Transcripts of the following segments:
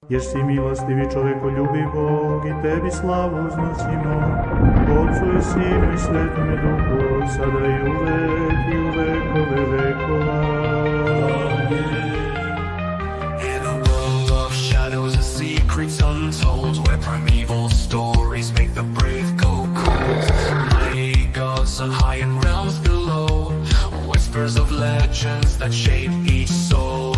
Jer si milostivi čovekoljubiv Bog i tebi slavu uznosimo, Otcu i Sinu i Svetome Duhu, sada i u vekove vekova. In a world of shadows and secrets untold, where primeval stories make the brave go cold, mighty gods on high and realms below, whispers of legends that shape each soul.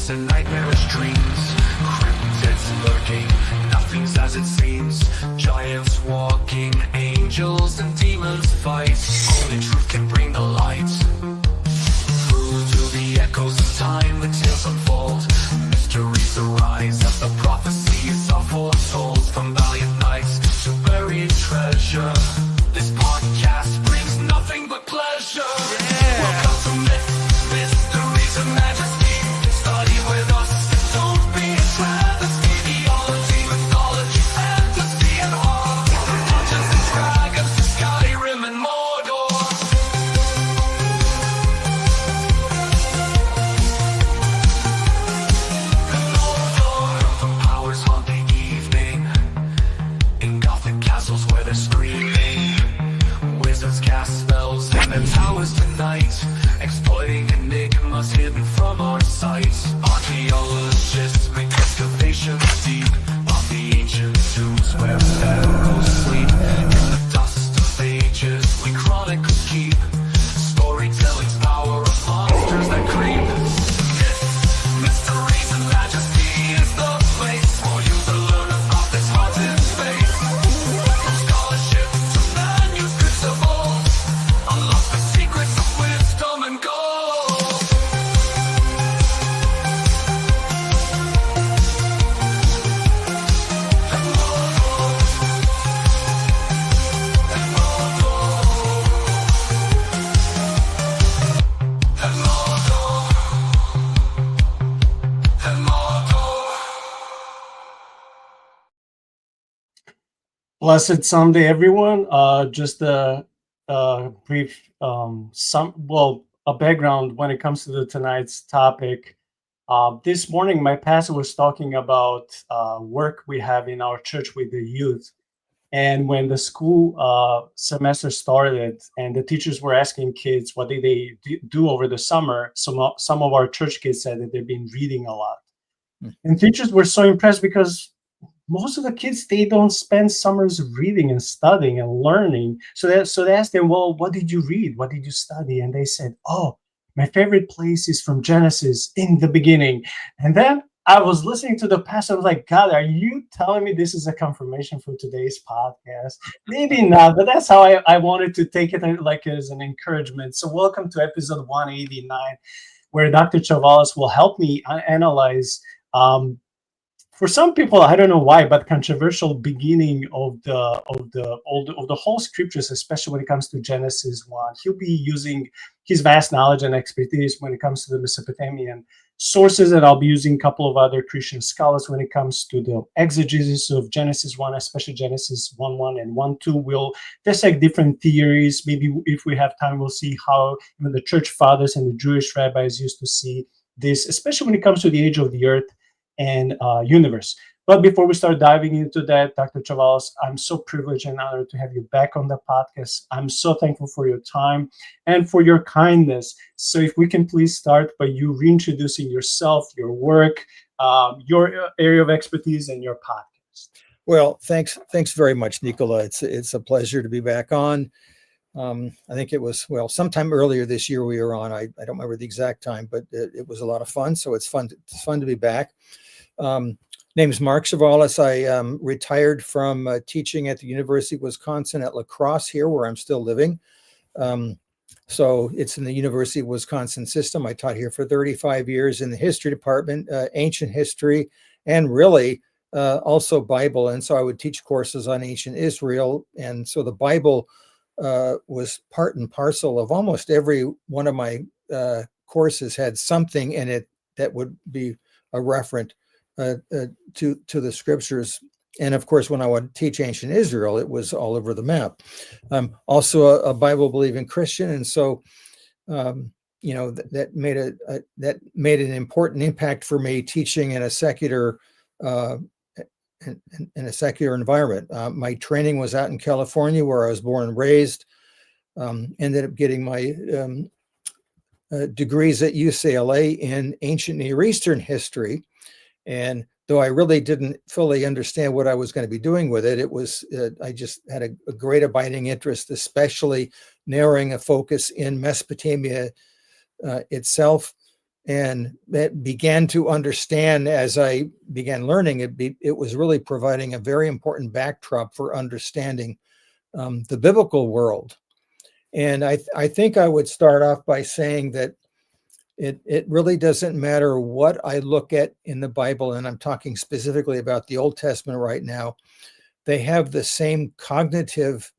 And nightmarish dreams, cryptids lurking, nothing's as it seems, giants walking, angels and demons fight, only truth can bring the light. Through the echoes of time the tales unfold, mysteries arise as the prophecies are foretold, from valiant knights to buried treasure, this podcast brings nothing but pleasure. Welcome to myth, mysteries and majesty. Study with us, don't be a travesty. Theology, mythology, fantasy and horror, dungeons and dragons, Skyrim and Mordor. And Mordor, the powers haunt the evening, in gothic castles where they're screaming, wizards cast spells in their towers tonight, exploiting enigmas hidden from our sight. Archaeologists make excavations deep of the ancient tombs where pharaohs sleep. In the dust of ages we chronicles keep, storytelling's power of monsters that creep. Myths, mysteries and majesty is the place for you to learn about this haunted space. From scholarship to manuscripts of old, unlock the secrets of wisdom and gold. Blessed Sunday, everyone. Just a brief, a background when it comes to tonight's topic. This morning, my pastor was talking about work we have in our church with the youth. And when the school semester started and the teachers were asking kids what did they do over the summer, some of our church kids said that they've been reading a lot. And teachers were so impressed because most of the kids, they don't spend summers reading and studying and learning. So they asked them, well, what did you read? What did you study? And they said, oh, my favorite place is from Genesis, in the beginning. And then I was listening to the pastor. I was like, God, are you telling me this is a confirmation for today's podcast? Maybe not, but that's how I wanted to take it, like as an encouragement. So welcome to episode 189, where Dr. Chavalas will help me analyze for some people, I don't know why, but controversial beginning of the whole scriptures, especially when it comes to Genesis 1. He'll be using his vast knowledge and expertise when it comes to the Mesopotamian sources, and I'll be using a couple of other Christian scholars when it comes to the exegesis of Genesis 1, especially Genesis 1:1 and 1:2. We'll dissect different theories. Maybe if we have time, we'll see how even the church fathers and the Jewish rabbis used to see this, especially when it comes to the age of the earth and universe. But before we start diving into that, Dr. Chavalas, I'm so privileged and honored to have you back on the podcast. I'm so thankful for your time and for your kindness. So if we can please start by you reintroducing yourself, your work, your area of expertise, and your podcast. Well, thanks very much, Nicola. It's a pleasure to be back on. I think it was, sometime earlier this year we were on. I don't remember the exact time, but it was a lot of fun. So it's fun to be back. Name is Mark Chavalas. I retired from teaching at the University of Wisconsin at La Crosse here, where I'm still living. So it's in the University of Wisconsin system. I taught here for 35 years in the history department, ancient history, and really also Bible. And so I would teach courses on ancient Israel. And so the Bible was part and parcel of almost every one of my courses, had something in it that would be a referent to the scriptures. And of course, when I would teach ancient Israel, it was all over the map. I'm also a Bible believing Christian, and so that made an important impact for me teaching in a secular in a secular environment. My training was out in California, where I was born and raised. Ended up getting my degrees at UCLA in ancient Near Eastern history, and though I really didn't fully understand what I was going to be doing with it, I just had a great abiding interest, especially narrowing a focus in Mesopotamia itself, and that began to understand as I began learning. It was really providing a very important backdrop for understanding the biblical world. And I think I would start off by saying that it really doesn't matter what I look at in the Bible, and I'm talking specifically about the Old Testament right now. They have the same cognitive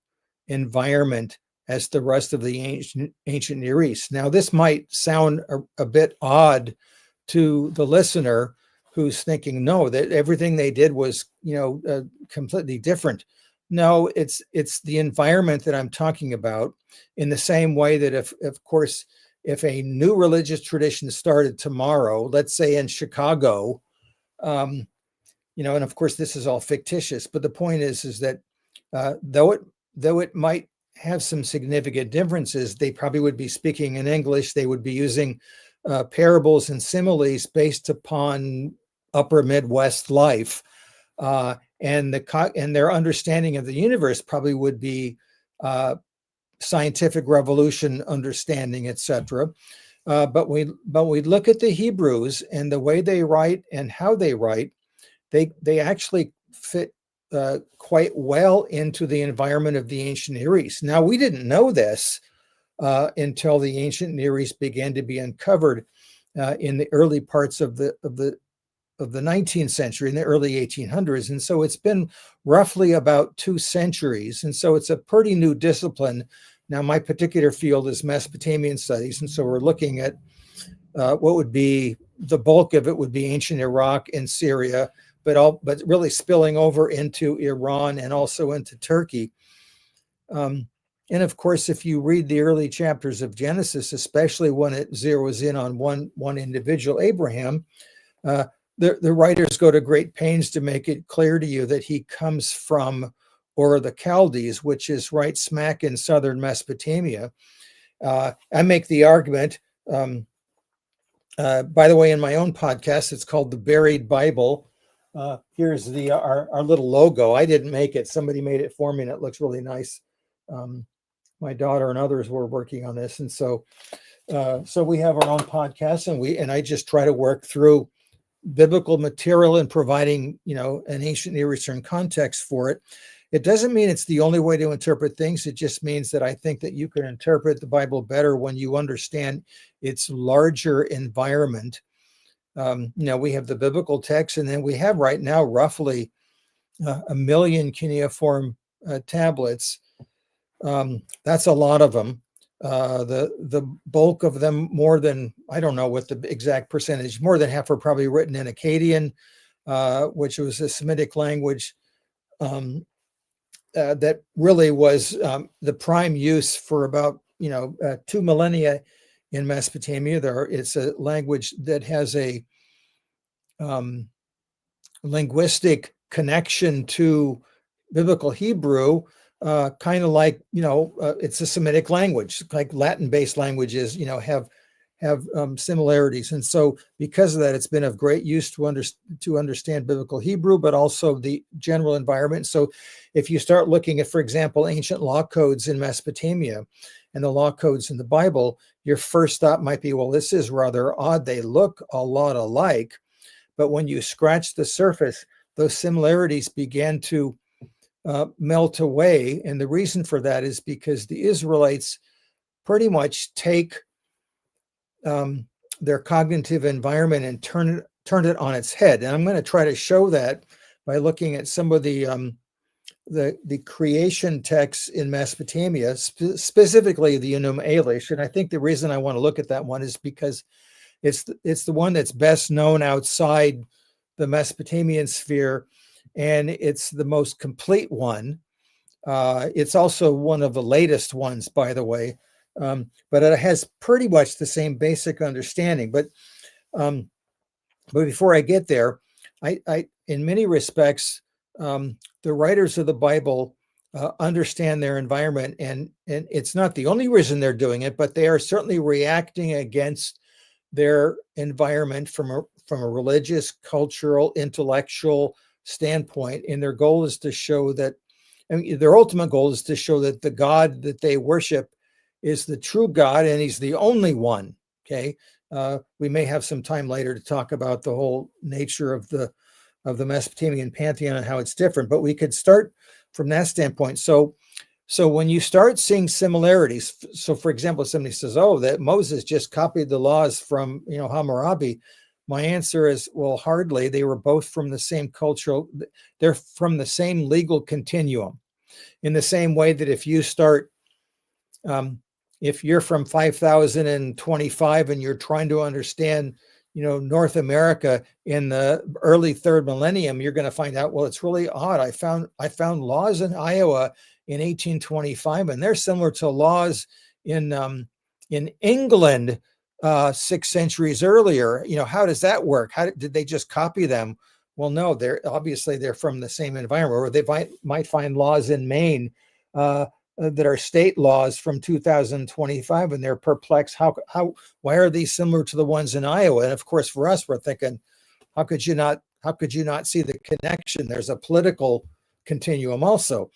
environment as the rest of the ancient Near East. Now, this might sound a bit odd to the listener who's thinking, no, that everything they did was, completely different. No, it's the environment that I'm talking about, in the same way that if a new religious tradition started tomorrow, let's say in Chicago, and of course this is all fictitious, but the point is that though it might have some significant differences, they probably would be speaking in English. They would be using parables and similes based upon upper Midwest life, and their understanding of the universe probably would be scientific revolution understanding, etc. But we look at the Hebrews and the way they write and how they write, they actually fit quite well into the environment of the ancient Near East. Now, we didn't know this until the ancient Near East began to be uncovered in the early parts of the 19th century, in the early 1800s. And so it's been roughly about 2 centuries. And so it's a pretty new discipline. Now, my particular field is Mesopotamian studies. And so we're looking at what would be the bulk of it would be ancient Iraq and Syria, but really spilling over into Iran and also into Turkey. And of course, if you read the early chapters of Genesis, especially when it zeroes in on one individual, Abraham, the writers go to great pains to make it clear to you that he comes from Ur of the Chaldees, which is right smack in southern Mesopotamia. I make the argument, by the way, in my own podcast, it's called The Buried Bible. Here's our little logo. I didn't make it. Somebody made it for me, and it looks really nice. My daughter and others were working on this. And so we have our own podcast, and I just try to work through biblical material and providing, an ancient Near Eastern context for it. It doesn't mean it's the only way to interpret things. It just means that I think that you can interpret the Bible better when you understand its larger environment. We have the biblical text, and then we have right now roughly 1 million cuneiform tablets. That's a lot of them. The bulk of them, more than, I don't know what the exact percentage, more than half are probably written in Akkadian, which was a Semitic language that really was the prime use for about 2 millennia in Mesopotamia. It's a language that has a linguistic connection to biblical Hebrew, kind of like it's a Semitic language, like Latin-based languages have similarities. And so because of that, it's been of great use to understand biblical Hebrew, but also the general environment. So if you start looking at, for example, ancient law codes in Mesopotamia and the law codes in the Bible, your first thought might be, well, this is rather odd. They look a lot alike. But when you scratch the surface, those similarities began to melt away. And the reason for that is because the Israelites pretty much take their cognitive environment and turn it on its head. And I'm going to try to show that by looking at some of the creation texts in Mesopotamia, specifically the Enuma Elish. And I think the reason I want to look at that one is because It's the one that's best known outside the Mesopotamian sphere, and it's the most complete one. It's also one of the latest ones, by the way, but it has pretty much the same basic understanding. But before I get there, I in many respects, the writers of the Bible understand their environment, and it's not the only reason they're doing it, but they are certainly reacting against their environment from a religious, cultural, intellectual standpoint. And their goal is to show that, I mean, their ultimate goal is to show that the God that they worship is the true God, and he's the only one. Okay. We may have some time later to talk about the whole nature of the Mesopotamian pantheon and how it's different, but we could start from that standpoint. So when you start seeing similarities, so for example, somebody says, "Oh, that Moses just copied the laws from Hammurabi," my answer is, well, hardly. They were both from the same cultural, they're from the same legal continuum. In the same way that if you start, if you're from 5025 and you're trying to understand, North America in the early third millennium, you're going to find out, well, it's really odd. I found laws in Iowa in 1825, and they're similar to laws in England 6 centuries earlier. How does that work? How did they just copy them? Well, no, they're from the same environment, or they might find laws in Maine that are state laws from 2025, and they're perplexed. Why are these similar to the ones in Iowa? And of course, for us, we're thinking, how could you not see the connection? There's a political continuum also,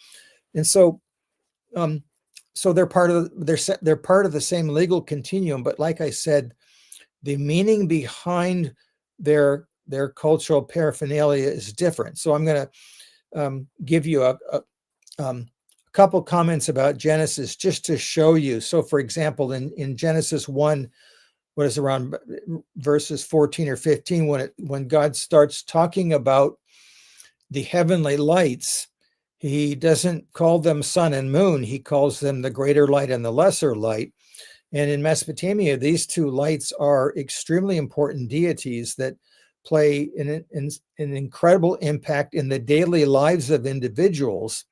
and so they're part of the same legal continuum. But like I said, the meaning behind their cultural paraphernalia is different. So I'm going to give you a couple comments about Genesis just to show you. So for example, in Genesis 1, what is around verses 14 or 15, when God starts talking about the heavenly lights, he doesn't call them sun and moon. He calls them the greater light and the lesser light. And in Mesopotamia, these two lights are extremely important deities that play an incredible impact in the daily lives of individuals.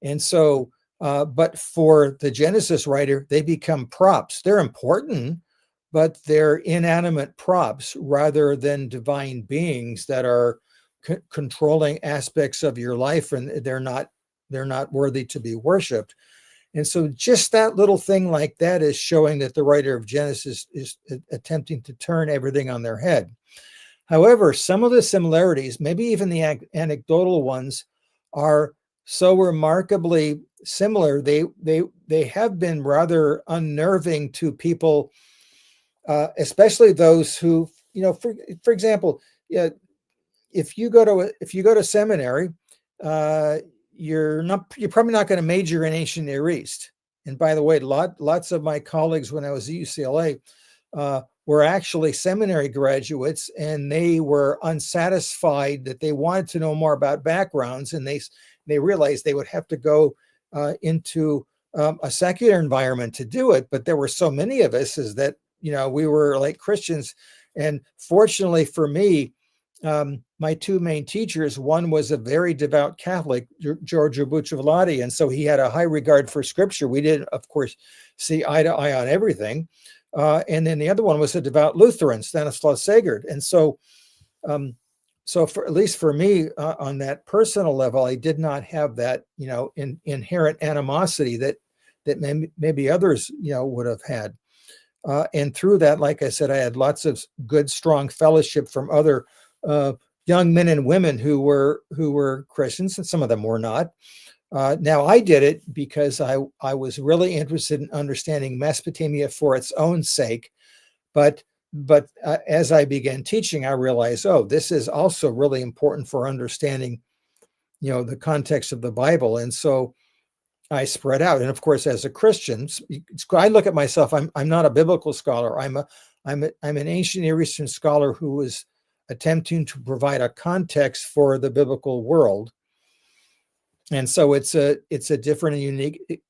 And so, but for the Genesis writer, they become props. They're important, but they're inanimate props rather than divine beings that are controlling aspects of your life, and they're not worthy to be worshipped. And so just that little thing like that is showing that the writer of Genesis is attempting to turn everything on their head. However, some of the similarities, maybe even the anecdotal ones, are so remarkably similar, they have been rather unnerving to people, especially those who, for example, if you go to seminary, you're probably not going to major in ancient Near East. And by the way, lots of my colleagues when I was at UCLA were actually seminary graduates, and they were unsatisfied that they wanted to know more about backgrounds, and they realized they would have to go into a secular environment to do it. But there were so many of us is that, we were like Christians. And fortunately for me, my two main teachers, one was a very devout Catholic, Giorgio Bucciolati, and so he had a high regard for scripture. We didn't, of course, see eye to eye on everything. And then the other one was a devout Lutheran, Stanislaus Sagard. And so, for at least for me, on that personal level, I did not have that, inherent animosity that maybe others, would have had. And through that, like I said, I had lots of good, strong fellowship from other young men and women who were Christians, and some of them were not. Now, I did it because I was really interested in understanding Mesopotamia for its own sake. But as I began teaching, I realized, this is also really important for understanding, the context of the Bible. And so I spread out. And of course, as a Christian, I look at myself, I'm not a biblical scholar. I'm an ancient Near Eastern scholar who was attempting to provide a context for the biblical world. And so it's a different and unique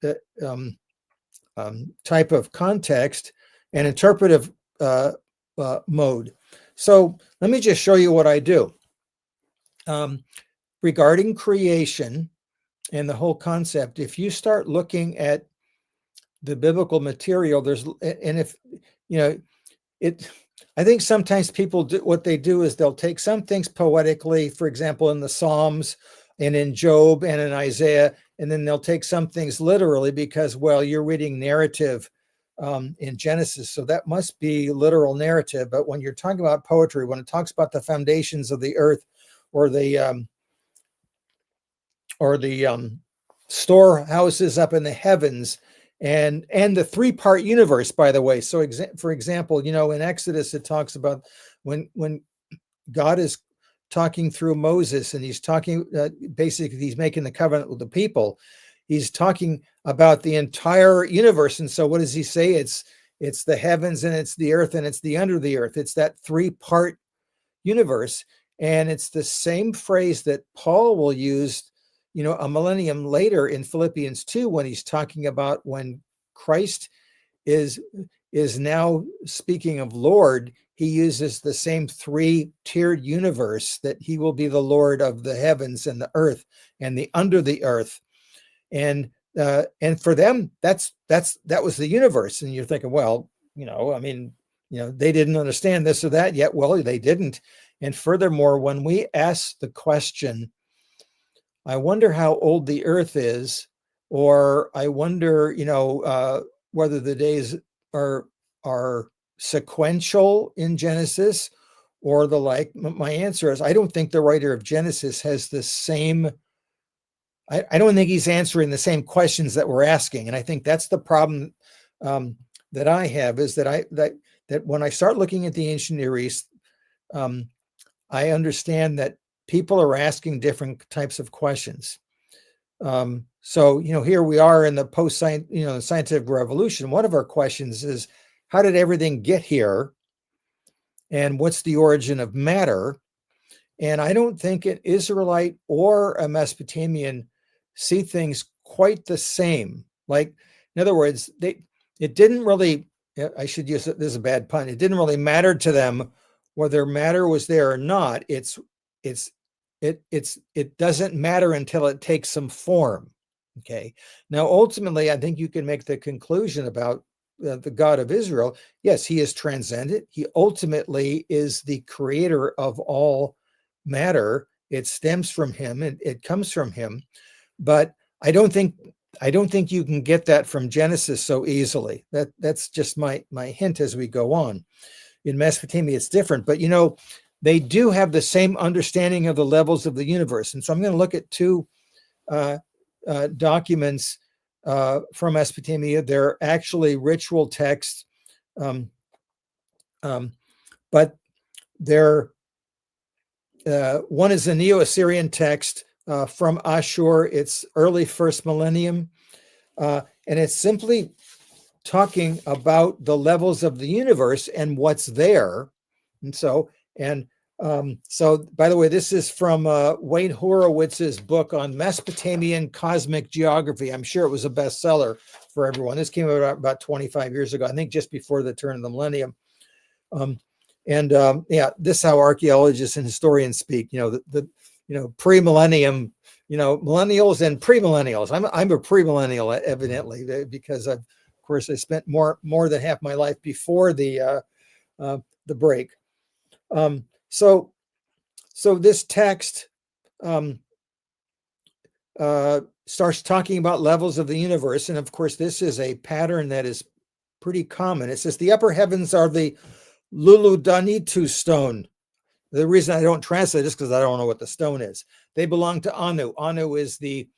type of context and interpretive mode. So let me just show you what I do. Regarding creation and the whole concept, if you start looking at the biblical material, and if, I think sometimes people do what they do is they'll take some things poetically, for example, in the Psalms and in Job and in Isaiah, and then they'll take some things literally because, well, you're reading narrative in Genesis, so that must be literal narrative. But when you're talking about poetry, when it talks about the foundations of the earth or the storehouses up in the heavens, and the three-part universe, by the way. So for example, in Exodus, it talks about when God is talking through Moses, and he's talking, basically he's making the covenant with the people. He's talking about the entire universe. And so what does he say? It's the heavens, and it's the earth, and it's the under the earth. It's that three-part universe. And it's the same phrase that Paul will use a millennium later in Philippians 2, when he's talking about when Christ is now speaking of Lord, he uses the same three-tiered universe, that he will be the Lord of the heavens and the earth and the under the earth. And for them, that was the universe. And you're thinking, well, they didn't understand this or that yet. Well, they didn't. And furthermore, when we ask the question, I wonder how old the earth is, or I wonder, whether the days are sequential in Genesis or the like. My answer is, I don't think the writer of Genesis has the same, I don't think he's answering the same questions that we're asking. And I think that's the problem that I have, is that when I start looking at the ancient Near East, I understand that people are asking different types of questions. So, here we are in the scientific revolution. One of our questions is, how did everything get here? And what's the origin of matter? And I don't think an Israelite or a Mesopotamian see things quite the same. Like, in other words, it didn't really, I should use it, this is a bad pun, it didn't really matter to them whether matter was there or not. It doesn't matter until it takes some form. Okay. Now, ultimately, I think you can make the conclusion about the God of Israel. Yes, he is transcendent. He ultimately is the creator of all matter. It stems from him, and it comes from him. But I don't think you can get that from Genesis so easily. That's just my hint as we go on. In Mesopotamia, it's different, but they do have the same understanding of the levels of the universe. And so I'm going to look at two documents from Mesopotamia. They're actually ritual texts, but they're one is a Neo-Assyrian text from Ashur. It's early first millennium, and it's simply talking about the levels of the universe and what's there. And so, by the way, this is from Wayne Horowitz's book on Mesopotamian cosmic geography. I'm sure it was a bestseller for everyone. This came out about 25 years ago, I think just before the turn of the millennium. This is how archaeologists and historians speak. Pre-millennium, millennials and premillennials. I'm a premillennial, evidently, because of course I spent more than half my life before the break. So this text starts talking about levels of the universe. And of course, this is a pattern that is pretty common. It says the upper heavens are the Luludanitu stone. The reason I don't translate this is because I don't know what the stone is. They belong to Anu. Anu is the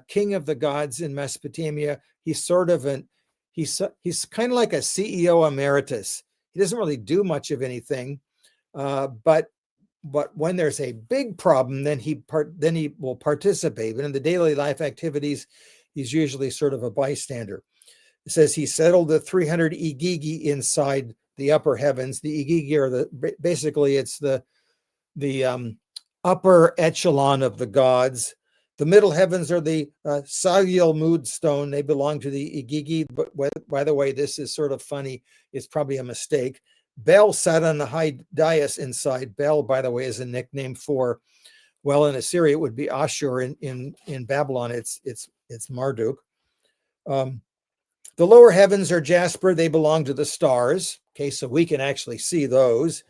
king of the gods in Mesopotamia. He's sort of he's kind of like a CEO emeritus. He doesn't really do much of anything. But when there's a big problem, then he will participate. But in the daily life activities, he's usually sort of a bystander. It says he settled the 300 igigi inside the upper heavens. The igigi are basically it's the upper echelon of the gods. The middle heavens are the Sagial mood stone. They belong to the igigi. But by the way, this is sort of funny. It's probably a mistake. Bel sat on the high dais inside. Bel, by the way, is a nickname for, well, in Assyria it would be Ashur. In Babylon it's Marduk. The lower heavens are jasper. They belong to the stars. Okay, so we can actually see those.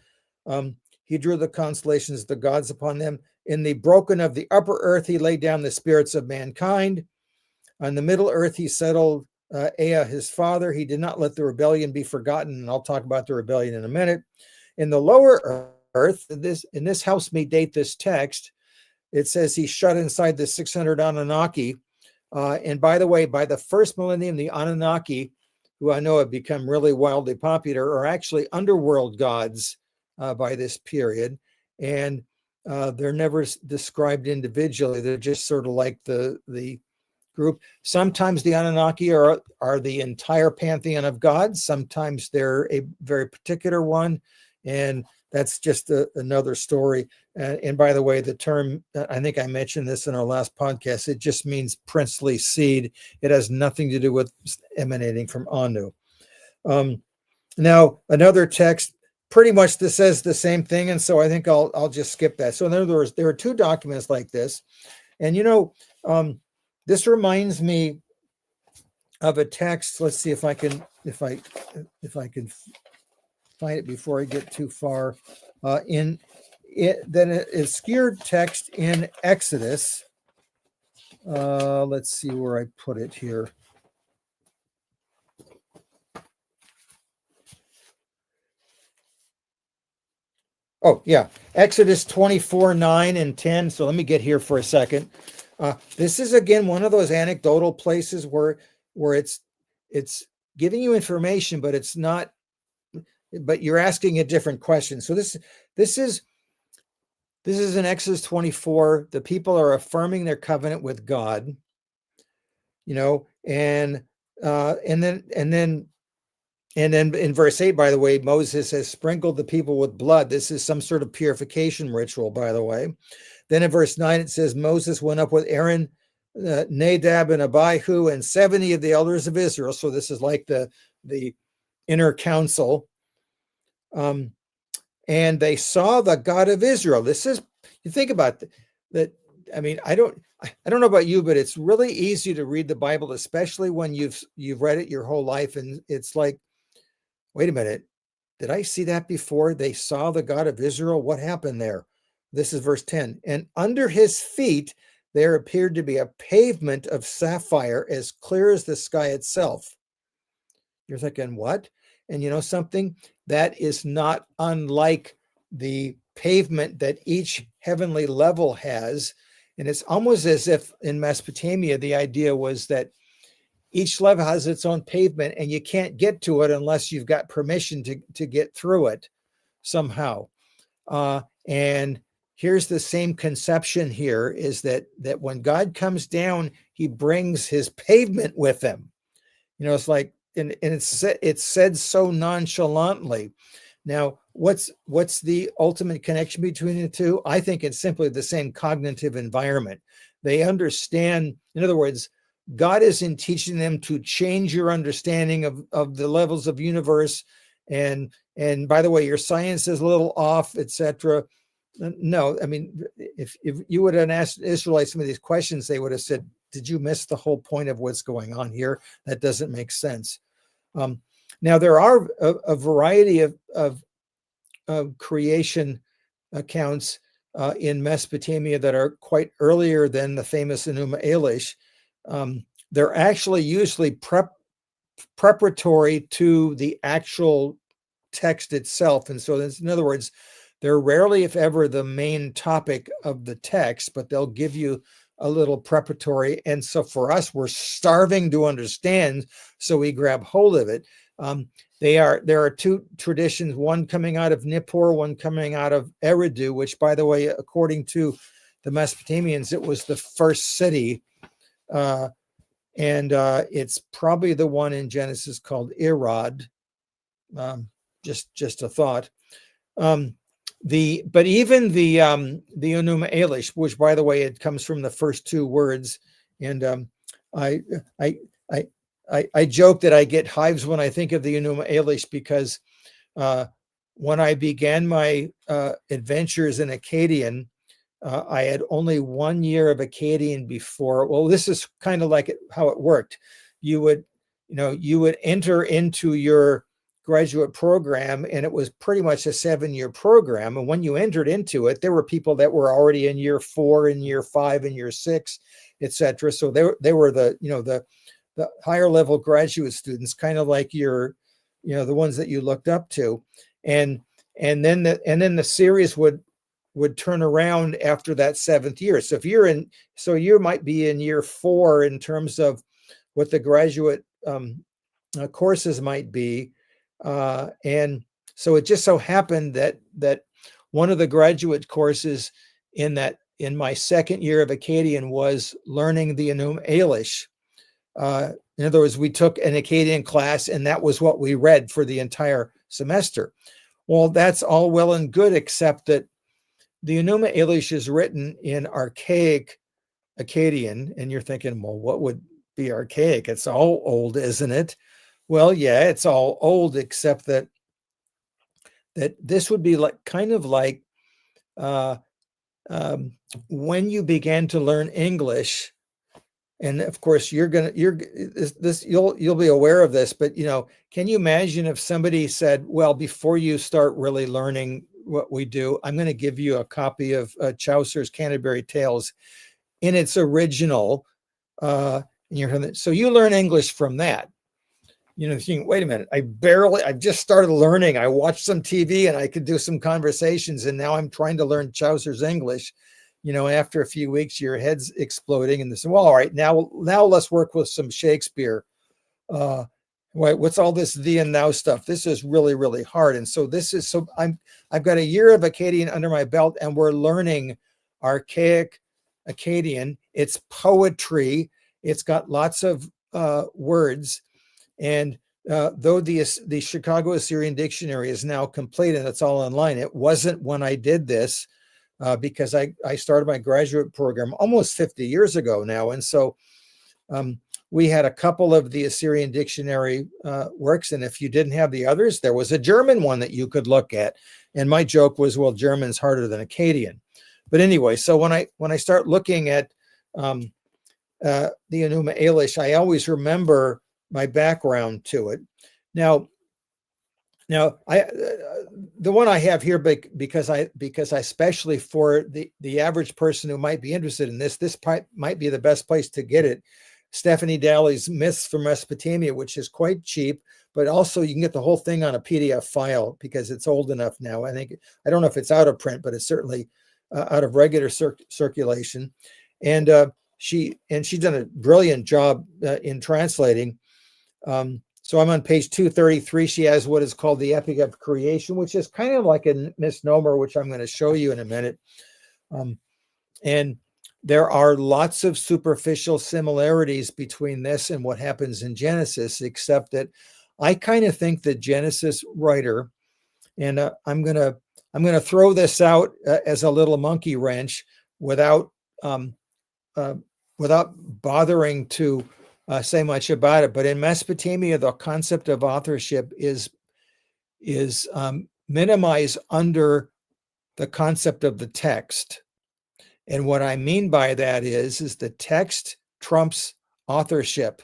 He drew the constellations of the gods upon them. In the broken of the upper earth, he laid down the spirits of mankind. On the middle earth, he settled Ea, his father. He did not let the rebellion be forgotten. And I'll talk about the rebellion in a minute. In the lower earth, in this house may date this text. It says he shut inside the 600 Anunnaki. And by the way, by the first millennium, the Anunnaki, who I know have become really wildly popular, are actually underworld gods by this period. And they're never described individually. They're just sort of like the group. Sometimes the Anunnaki are the entire pantheon of gods. Sometimes they're a very particular one. And that's just another story. And by the way, the term, I think I mentioned this in our last podcast, it just means princely seed. It has nothing to do with emanating from Anu. Now, another text pretty much says the same thing. And so I think I'll just skip that. So in other words, there are two documents like this. And, this reminds me of a text. Let's see if I can find it before I get too far. Then an obscure text in Exodus. Let's see where I put it here. Oh, yeah. Exodus 24, 9 and 10. So let me get here for a second. This is, again, one of those anecdotal places where it's giving you information, but it's not, but you're asking a different question. So this is in Exodus 24. The people are affirming their covenant with God, and then in verse 8, by the way, Moses has sprinkled the people with blood. This is some sort of purification ritual, by the way. Then in verse 9, it says, Moses went up with Aaron, Nadab, and Abihu, and 70 of the elders of Israel. So this is like the inner council. And they saw the God of Israel. This is, you think about that. I mean, I don't know about you, but it's really easy to read the Bible, especially when you've read it your whole life. And it's like, wait a minute, did I see that before? They saw the God of Israel. What happened there? This is verse 10. And under his feet, there appeared to be a pavement of sapphire as clear as the sky itself. You're thinking, what? And something? That is not unlike the pavement that each heavenly level has. And it's almost as if in Mesopotamia, the idea was that each level has its own pavement and you can't get to it unless you've got permission to get through it somehow. And here's the same conception here, is that when God comes down, he brings his pavement with him. It's like, and it's said so nonchalantly. Now, what's the ultimate connection between the two? I think it's simply the same cognitive environment. They understand, in other words, God isn't teaching them to change your understanding of the levels of universe. And by the way, your science is a little off, etc. No, I mean, if you would have asked Israelites some of these questions, they would have said, did you miss the whole point of what's going on here? That doesn't make sense. Now, there are a variety of creation accounts in Mesopotamia that are quite earlier than the famous Enuma Elish. They're actually usually preparatory to the actual text itself. And so, in other words, they're rarely, if ever, the main topic of the text, but they'll give you a little preparatory. And so for us, we're starving to understand, so we grab hold of it. There are two traditions, one coming out of Nippur, one coming out of Eridu, which, by the way, according to the Mesopotamians, it was the first city. And it's probably the one in Genesis called Irad. Just a thought. But even the Enuma Elish, which, by the way, it comes from the first two words, and I joke that I get hives when I think of the Enuma Elish, because when I began my adventures in Akkadian, I had only 1 year of Akkadian before. Well, this is kind of like how it worked. You would enter into your graduate program, and it was pretty much a 7-year program. And when you entered into it, there were people that were already in year 4, in year 5, in year 6, etc. So they were the higher level graduate students, kind of like the ones that you looked up to, and then the series would turn around after that 7th year. So you might be in year 4 in terms of what the graduate courses might be. And so it just so happened that one of the graduate courses in my 2nd year of Akkadian was learning the Enuma Elish. In other words, we took an Akkadian class, and that was what we read for the entire semester. Well, that's all well and good, except that the Enuma Elish is written in archaic Akkadian, and you're thinking, well, what would be archaic? It's all old, isn't it? Well, yeah, it's all old, except that this would be kind of like when you began to learn English. And of course, you'll be aware of this, but can you imagine if somebody said, well, before you start really learning what we do, I'm going to give you a copy of Chaucer's Canterbury Tales in its original, so you learn English from that. Thinking, wait a minute, I just started learning. I watched some TV and I could do some conversations, and now I'm trying to learn Chaucer's English. After a few weeks, your head's exploding, and they say, well, all right, now let's work with some Shakespeare. What's all this thee and thou stuff? This is really, really hard. And so I've got a year of Akkadian under my belt, and we're learning archaic Akkadian. It's poetry. It's got lots of words. And though the Chicago Assyrian Dictionary is now complete and it's all online, it wasn't when I did this. Because I started my graduate program almost 50 years ago now. And so we had a couple of the Assyrian Dictionary works. And if you didn't have the others, there was a German one that you could look at. And my joke was, well, German's harder than Akkadian. But anyway, so when I start looking at the Enuma Elish, I always remember my background to it. Now, the one I have here, because I especially for the average person who might be interested in this might be the best place to get it. Stephanie Daly's Myths from Mesopotamia, which is quite cheap, but also you can get the whole thing on a PDF file because it's old enough now. I don't know if it's out of print, but it's certainly out of regular circulation. And she's done a brilliant job in translating. So I'm on page 233. She has what is called the Epic of Creation, which is kind of like a misnomer, which I'm going to show you in a minute. And there are lots of superficial similarities between this and what happens in Genesis, except that I kind of think the Genesis writer, and I'm going to throw this out as a little monkey wrench without bothering to say much about it, but in Mesopotamia, the concept of authorship is minimized under the concept of the text. And what I mean by that is the text trumps authorship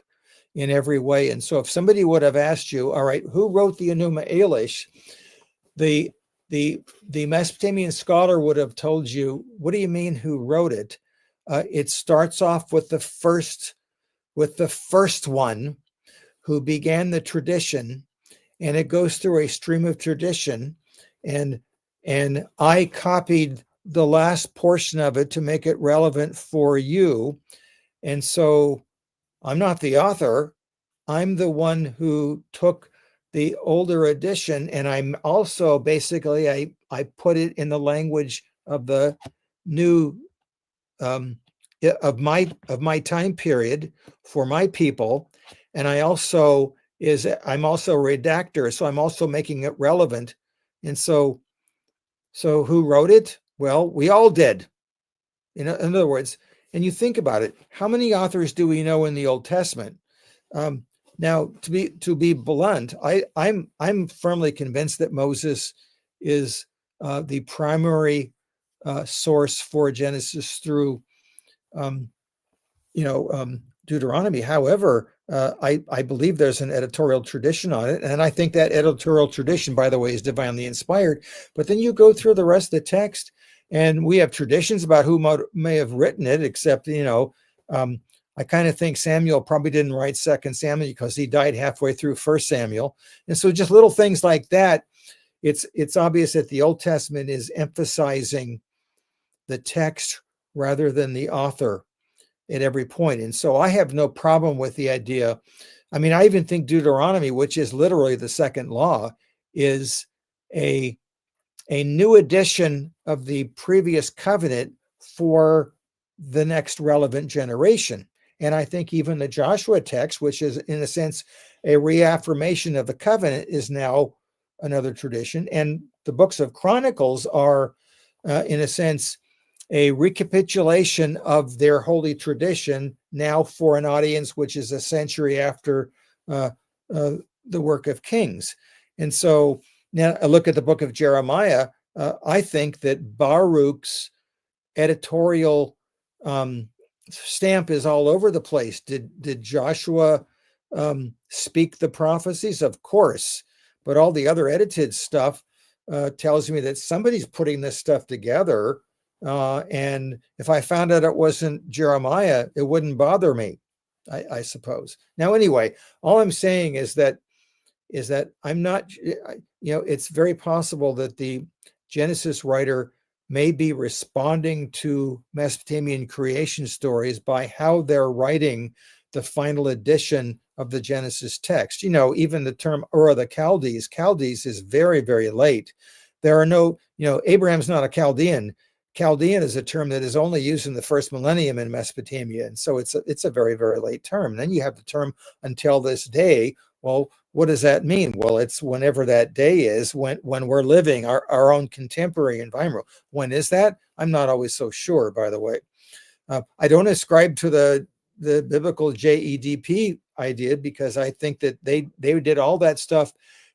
in every way. And so if somebody would have asked you, all right, who wrote the Enuma Elish? The Mesopotamian scholar would have told you, what do you mean who wrote it? It starts off with the first one who began the tradition, and it goes through a stream of tradition, and I copied the last portion of it to make it relevant for you. And so I'm not the author. I'm the one who took the older edition, and I'm also basically I put it in the language of the new of my time period for my people. And I'm also a redactor, so I'm also making it relevant. And so who wrote it? Well, we all did. In other words, and you think about it, how many authors do we know in the Old Testament? Now, to be blunt, I'm firmly convinced that Moses is the primary source for Genesis through, Deuteronomy. However, I believe there's an editorial tradition on it, and I think that editorial tradition, by the way, is divinely inspired. But then you go through the rest of the text, and we have traditions about who may have written it, except, I kind of think Samuel probably didn't write Second Samuel because he died halfway through First Samuel. And so just little things like that, it's obvious that the Old Testament is emphasizing the text rather than the author at every point. And so I have no problem with the idea. I mean, I even think Deuteronomy, which is literally the second law, is a new edition of the previous covenant for the next relevant generation. And I think even the Joshua text, which is in a sense a reaffirmation of the covenant, is now another tradition. And the books of Chronicles are, in a sense, a recapitulation of their holy tradition now for an audience which is a century after the work of Kings. And so now I look at the book of Jeremiah. I think that Baruch's editorial stamp is all over the place. Did Joshua speak the prophecies? Of course, but all the other edited stuff tells me that somebody's putting this stuff together. And if I found out it wasn't Jeremiah, it wouldn't bother me, I suppose. Now, anyway, all I'm saying is that I'm not, it's very possible that the Genesis writer may be responding to Mesopotamian creation stories by how they're writing the final edition of the Genesis text. Even the term Ur of the Chaldees is very, very late. There are no, Abraham's not a Chaldean. Chaldean is a term that is only used in the first millennium in Mesopotamia. And so it's a very, very late term. And then you have the term until this day. Well, what does that mean? Well, it's whenever that day is, when we're living our own contemporary environment. When is that? I'm not always so sure, by the way. I don't ascribe to the biblical JEDP idea, because I think that they did all that stuff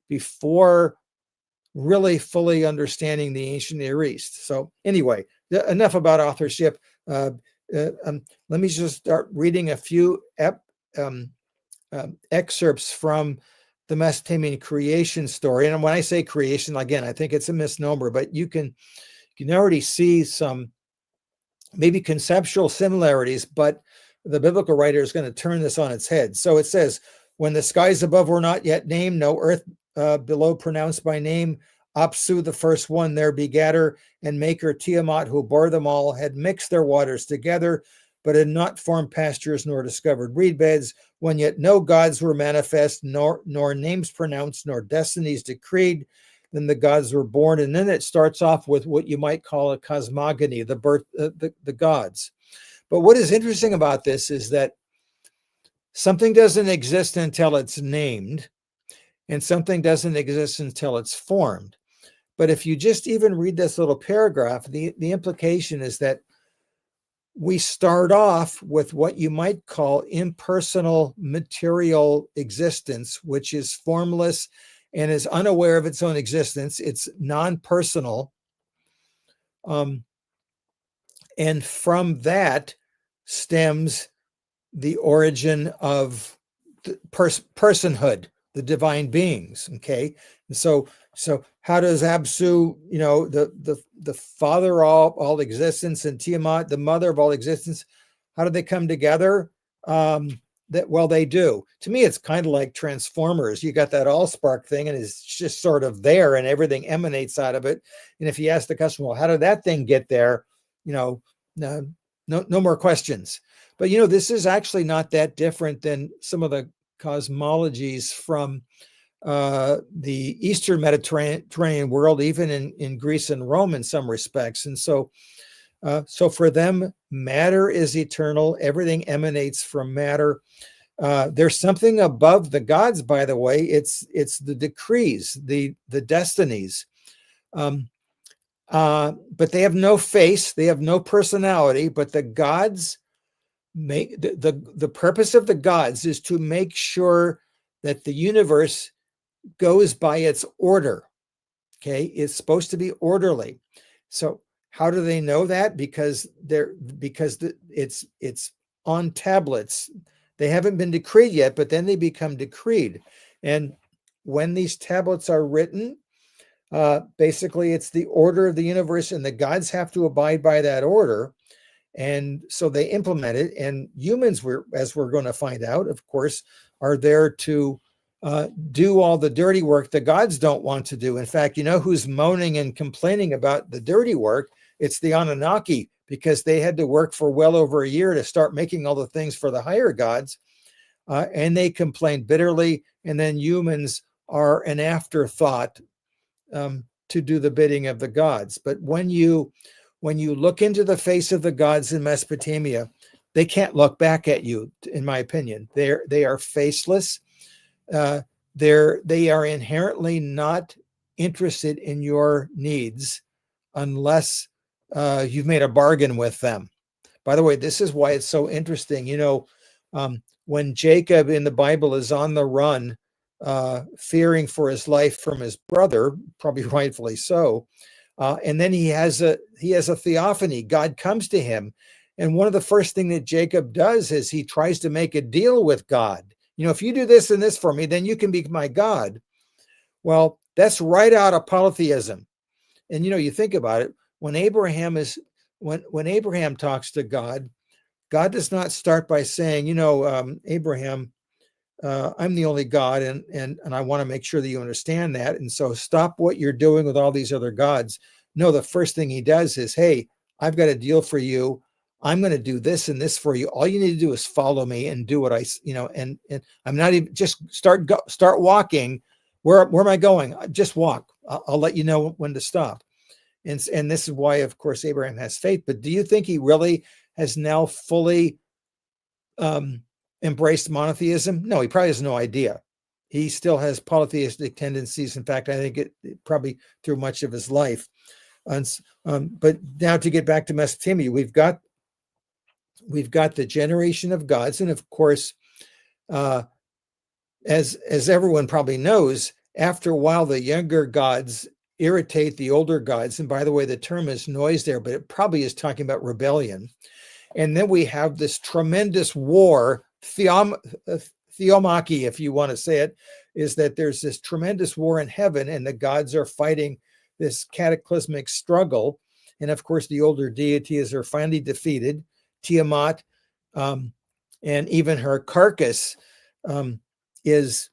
before really fully understanding the ancient Near East. So anyway, enough about authorship. Let me just start reading a few excerpts from the Mesopotamian creation story. And when I say creation, again, I think it's a misnomer, but you can already see some maybe conceptual similarities, but the biblical writer is going to turn this on its head. So it says, when the skies above were not yet named, no earth below pronounced by name, Apsu, the first one, their begatter and maker, Tiamat, who bore them all, had mixed their waters together, but had not formed pastures nor discovered reed beds, when yet no gods were manifest, nor names pronounced, nor destinies decreed. Then the gods were born. And then it starts off with what you might call a cosmogony, the birth, the gods. But what is interesting about this is that something doesn't exist until it's named, and something doesn't exist until it's formed. But if you just even read this little paragraph, the implication is that we start off with what you might call impersonal material existence, which is formless and is unaware of its own existence. It's non-personal. And from that stems the origin of the personhood, the divine beings. Okay. And so how does Apsu, the father of all existence, and Tiamat, the mother of all existence, how do they come together? They do. To me, it's kind of like Transformers. You got that Allspark thing, and it's just sort of there, and everything emanates out of it. And if you ask the customer, well, how did that thing get there? No more questions. But this is actually not that different than some of the cosmologies from the Eastern Mediterranean world, even in Greece and Rome in some respects. And so for them, matter is eternal. Everything emanates from matter. There's something above the gods, by the way. It's the decrees, the destinies. But they have no face. They have no personality. But the gods make the purpose of the gods is to make sure that the universe goes by its order. Okay, it's supposed to be orderly. So how do they know that? Because it's on tablets. They haven't been decreed yet, but then they become decreed. And when these tablets are written, basically it's the order of the universe, and the gods have to abide by that order. And so they implement it. And humans, as we're going to find out, of course, are there to do all the dirty work the gods don't want to do. In fact, you know who's moaning and complaining about the dirty work? It's the Anunnaki, because they had to work for well over a year to start making all the things for the higher gods. And they complain bitterly. And then humans are an afterthought to do the bidding of the gods. But when you look into the face of the gods in Mesopotamia, they can't look back at you, in my opinion. They are faceless. They are inherently not interested in your needs unless you've made a bargain with them. By the way, this is why it's so interesting. You know, when Jacob in the Bible is on the run, fearing for his life from his brother, probably rightfully so, and then he has a theophany. God comes to him, and one of the first thing that Jacob does is he tries to make a deal with God. You know, if you do this and this for me, then you can be my God. Well, that's right out of polytheism. And you know, you think about it, when Abraham talks to God, God does not start by saying, you know, Abraham, I'm the only God, and I want to make sure that you understand that. And so stop what you're doing with all these other gods. No, the first thing he does is, hey, I've got a deal for you. I'm going to do this and this for you. All you need to do is follow me and do what and I'm not even, just start walking. Where am I going? Just walk. I'll let you know when to stop. And this is why, of course, Abraham has faith. But do you think he really has now fully embraced monotheism? No, he probably has no idea. He still has polytheistic tendencies. In fact, I think it probably through much of his life. But now to get back to Mesopotamia, we've got the generation of gods, and of course, as everyone probably knows, after a while, the younger gods irritate the older gods. And by the way, the term is noise there, but it probably is talking about rebellion. And then we have this tremendous war, theomachy, if you want to say it, is that there's this tremendous war in heaven, and the gods are fighting this cataclysmic struggle. And of course, the older deities are finally defeated. Tiamat, and even her carcass is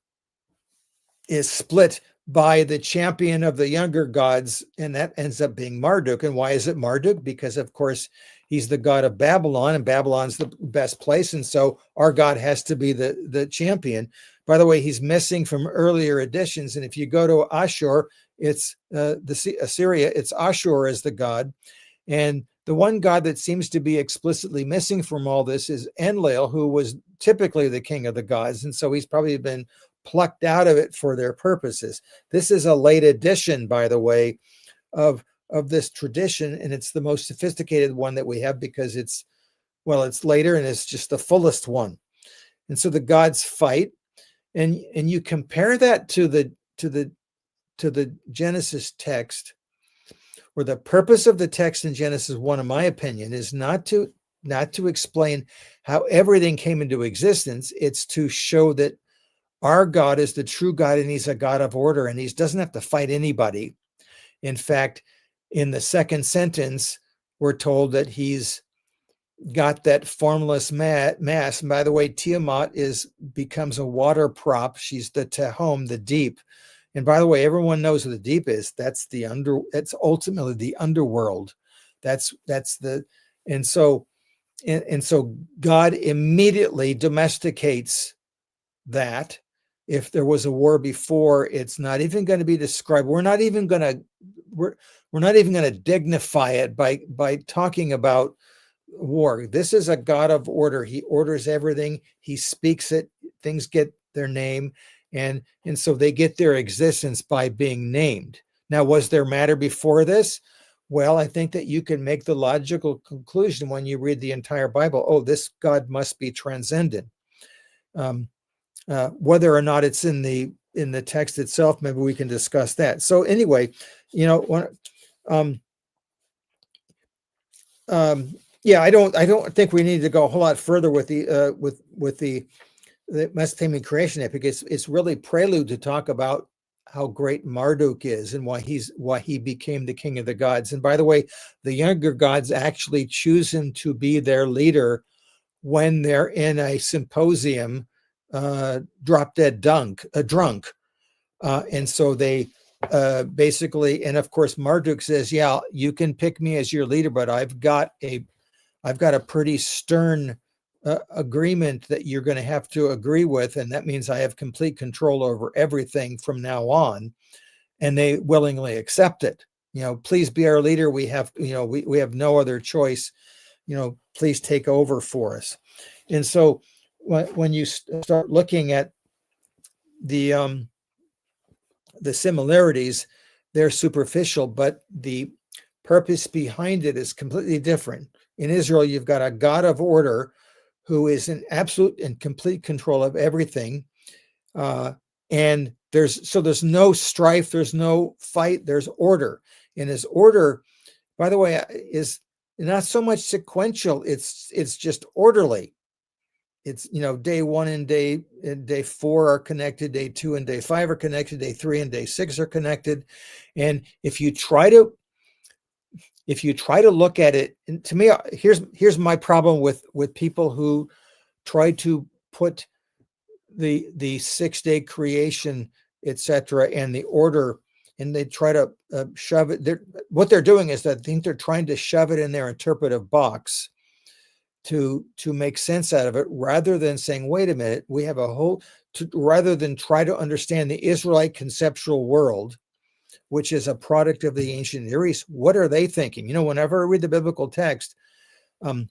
split by the champion of the younger gods, and that ends up being Marduk. And why is it Marduk? Because, of course, he's the god of Babylon, and Babylon's the best place, and so our god has to be the champion. By the way, he's missing from earlier editions, and if you go to Ashur, it's Assyria, it's Ashur as the god. And the one god that seems to be explicitly missing from all this is Enlil, who was typically the king of the gods, and so he's probably been plucked out of it for their purposes. This is a late edition, by the way, of this tradition, and it's the most sophisticated one that we have because it's later and it's just the fullest one. And so the gods fight, and you compare that to the Genesis text, where the purpose of the text in Genesis 1, in my opinion, is not to explain how everything came into existence. It's to show that our God is the true God, and he's a God of order, and he doesn't have to fight anybody. In fact, in the second sentence, we're told that he's got that formless mass. And by the way, Tiamat becomes a water prop. She's the Tehom, the deep. And by the way, everyone knows what the deep is. That's ultimately the underworld. And so God immediately domesticates that. If there was a war before, it's not even going to be described. We're not even going to dignify it by talking about war. This is a God of order. He orders everything. He speaks it. Things get their name, and so they get their existence by being named. Now, was there matter before this? Well, I think that you can make the logical conclusion when you read the entire Bible. Oh, this God must be transcendent. Whether or not it's in the in the text itself, maybe we can discuss that. So anyway, yeah, I don't think we need to go a whole lot further with the Mesopotamian creation epic. It's really prelude to talk about how great Marduk is and why he became the king of the gods. And by the way, the younger gods actually choose him to be their leader when they're in a symposium, drop dead drunk. And so they basically, and of course, Marduk says, yeah, you can pick me as your leader, but I've got a pretty stern agreement that you're going to have to agree with. And that means I have complete control over everything from now on. And they willingly accept it. Please be our leader. We have, we have no other choice. Please take over for us. And so when you start looking at the similarities, they're superficial, but the purpose behind it is completely different. In Israel, you've got a God of order who is in absolute and complete control of everything. And there's no strife, there's no fight, there's order. And his order, by the way, is not so much sequential, it's just orderly. It's, day 1 and day 4 are connected, day 2 and day 5 are connected, day 3 and day 6 are connected. And if you try to look at it, and to me, here's my problem with people who try to put the 6-day creation, etc., and the order, and they try to shove it. What they're doing is I think they're trying to shove it in their interpretive box to make sense out of it, rather than saying, wait a minute, we have rather than try to understand the Israelite conceptual world, which is a product of the ancient Near East. What are they thinking? Whenever I read the biblical text, and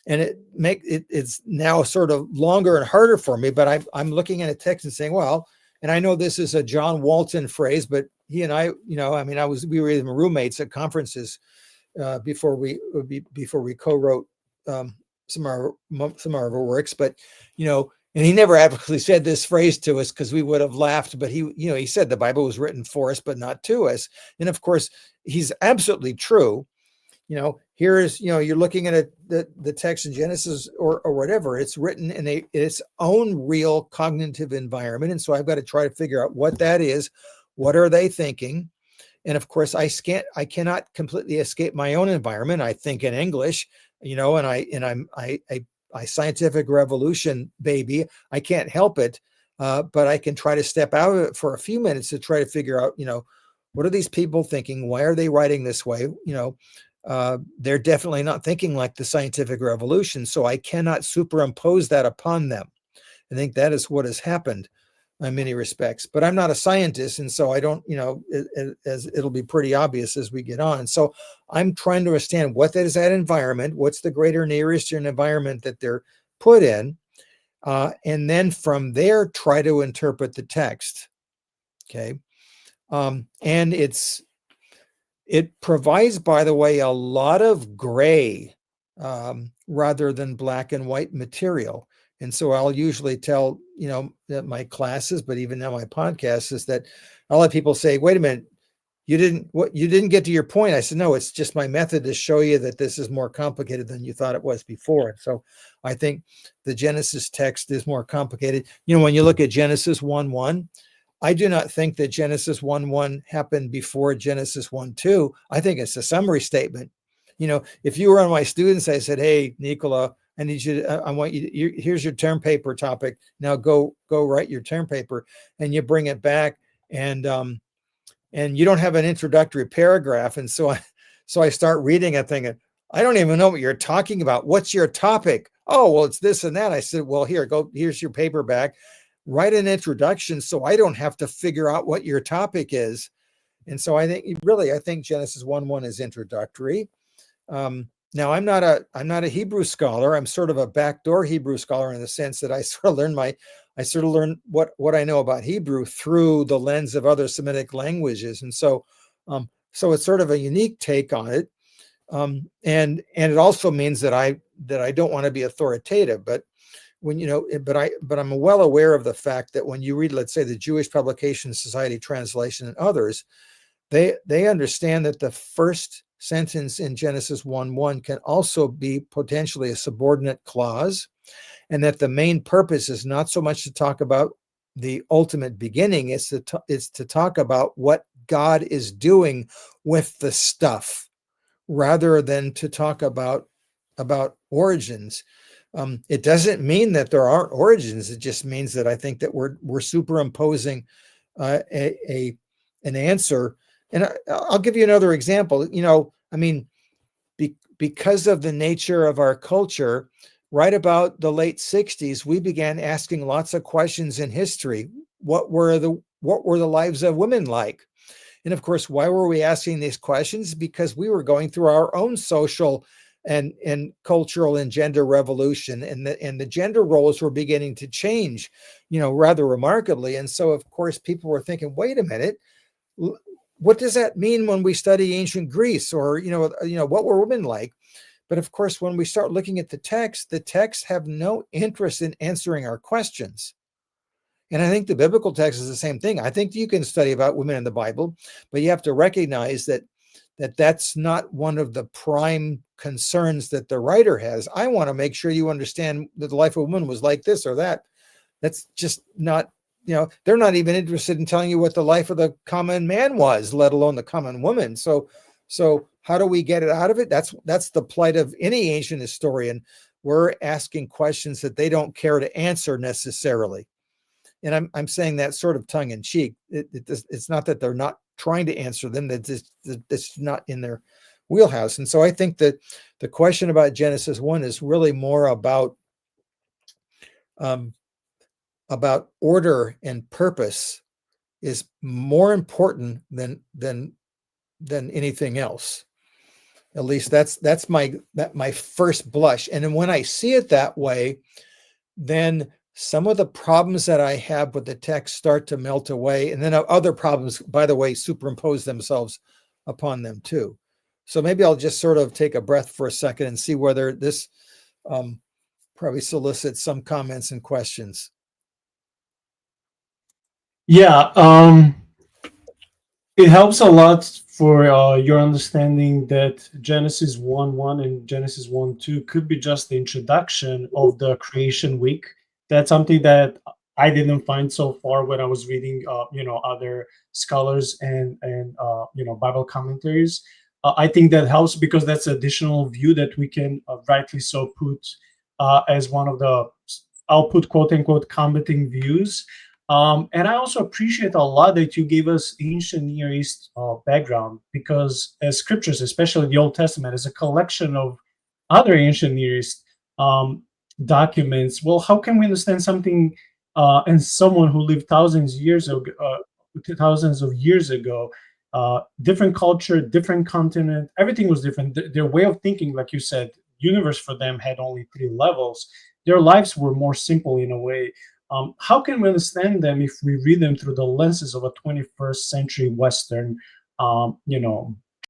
it's now sort of longer and harder for me, but I'm looking at a text and saying, well, and I know this is a John Walton phrase, but he and I, we were even roommates at conferences before we co-wrote some of our works, but and he never actually said this phrase to us because we would have laughed, but he said the Bible was written for us, but not to us. And of course, he's absolutely true. Here is, you're looking at the text in Genesis or whatever, it's written in its own real cognitive environment. And so I've got to try to figure out what that is. What are they thinking? And of course, I cannot completely escape my own environment. I think in English, and I'm a scientific revolution baby. I can't help it, but I can try to step out of it for a few minutes to try to figure out, what are these people thinking? Why are they writing this way? They're definitely not thinking like the scientific revolution, so I cannot superimpose that upon them. I think that is what has happened in many respects, but I'm not a scientist. And so I don't, as it'll be pretty obvious as we get on. So I'm trying to understand what that is, that environment, what's the greater Near Eastern environment that they're put in. And then from there, try to interpret the text. Okay. And it provides, by the way, a lot of gray rather than black and white material. And so I'll usually tell, that my classes, but even now my podcast, is that I'll let people say, wait a minute, you didn't get to your point. I said, no, it's just my method to show you that this is more complicated than you thought it was before. And so I think the Genesis text is more complicated. When you look at Genesis 1:1, I do not think that Genesis 1:1 happened before Genesis 1:2. I think it's a summary statement. If you were one of my students, I said, hey, Nicola, I need you to, I want you to, here's your term paper topic. Now go write your term paper, and you bring it back, and you don't have an introductory paragraph. And so I start reading it thinking, I don't even know what you're talking about. What's your topic? Oh, well, it's this and that. I said, well, here's your paper back. Write an introduction so I don't have to figure out what your topic is. And so I think Genesis 1:1 is introductory. Now I'm not a Hebrew scholar. I'm sort of a backdoor Hebrew scholar in the sense that I sort of learn what I know about Hebrew through the lens of other Semitic languages. And so it's sort of a unique take on it. And it also means that I don't want to be authoritative, but when but I'm well aware of the fact that when you read, let's say, the Jewish Publication Society translation and others, they understand that the first sentence in Genesis 1:1 can also be potentially a subordinate clause, and that the main purpose is not so much to talk about the ultimate beginning, it's to talk about what God is doing with the stuff, rather than to talk about origins. It doesn't mean that there aren't origins. It just means that I think that we're superimposing an answer. And I'll give you another example. Because of the nature of our culture, right about the late 60s, we began asking lots of questions in history. What were the lives of women like? And of course, why were we asking these questions? Because we were going through our own social and cultural and gender revolution, and the gender roles were beginning to change, rather remarkably. And so, of course, people were thinking, wait a minute, what does that mean when we study ancient Greece, or what were women like? But of course, when we start looking at the texts have no interest in answering our questions. And I think the biblical text is the same thing. I think you can study about women in the Bible, but you have to recognize that that's not one of the prime concerns that the writer has. I want to make sure you understand that the life of a woman was like this or that. That's just not, they're not even interested in telling you what the life of the common man was, let alone the common woman. So how do we get it out of it? That's the plight of any ancient historian. We're asking questions that they don't care to answer necessarily. And I'm saying that sort of tongue in cheek. It's not that they're not trying to answer them, that it's not in their wheelhouse. And so I think that the question about Genesis 1 is really more about order and purpose, is more important than anything else. At least that's my first blush. And then when I see it that way, then some of the problems that I have with the text start to melt away. And then other problems, by the way, superimpose themselves upon them too. So maybe I'll just sort of take a breath for a second and see whether this probably solicits some comments and questions. Yeah, it helps a lot for your understanding that Genesis 1:1 and Genesis 1:2 could be just the introduction of the creation week. That's something that I didn't find so far when I was reading, other scholars and Bible commentaries. I think that helps because that's an additional view that we can rightly so put as one of the, I'll put quote unquote, combating views. And I also appreciate a lot that you gave us ancient Near East background, because as scriptures, especially the Old Testament, is a collection of other ancient Near East documents. Well, how can we understand something and someone who lived thousands of years ago, different culture, different continent, everything was different. Their way of thinking, like you said, universe for them had only 3 levels. Their lives were more simple in a way. How can we understand them if we read them through the lenses of a 21st century Western,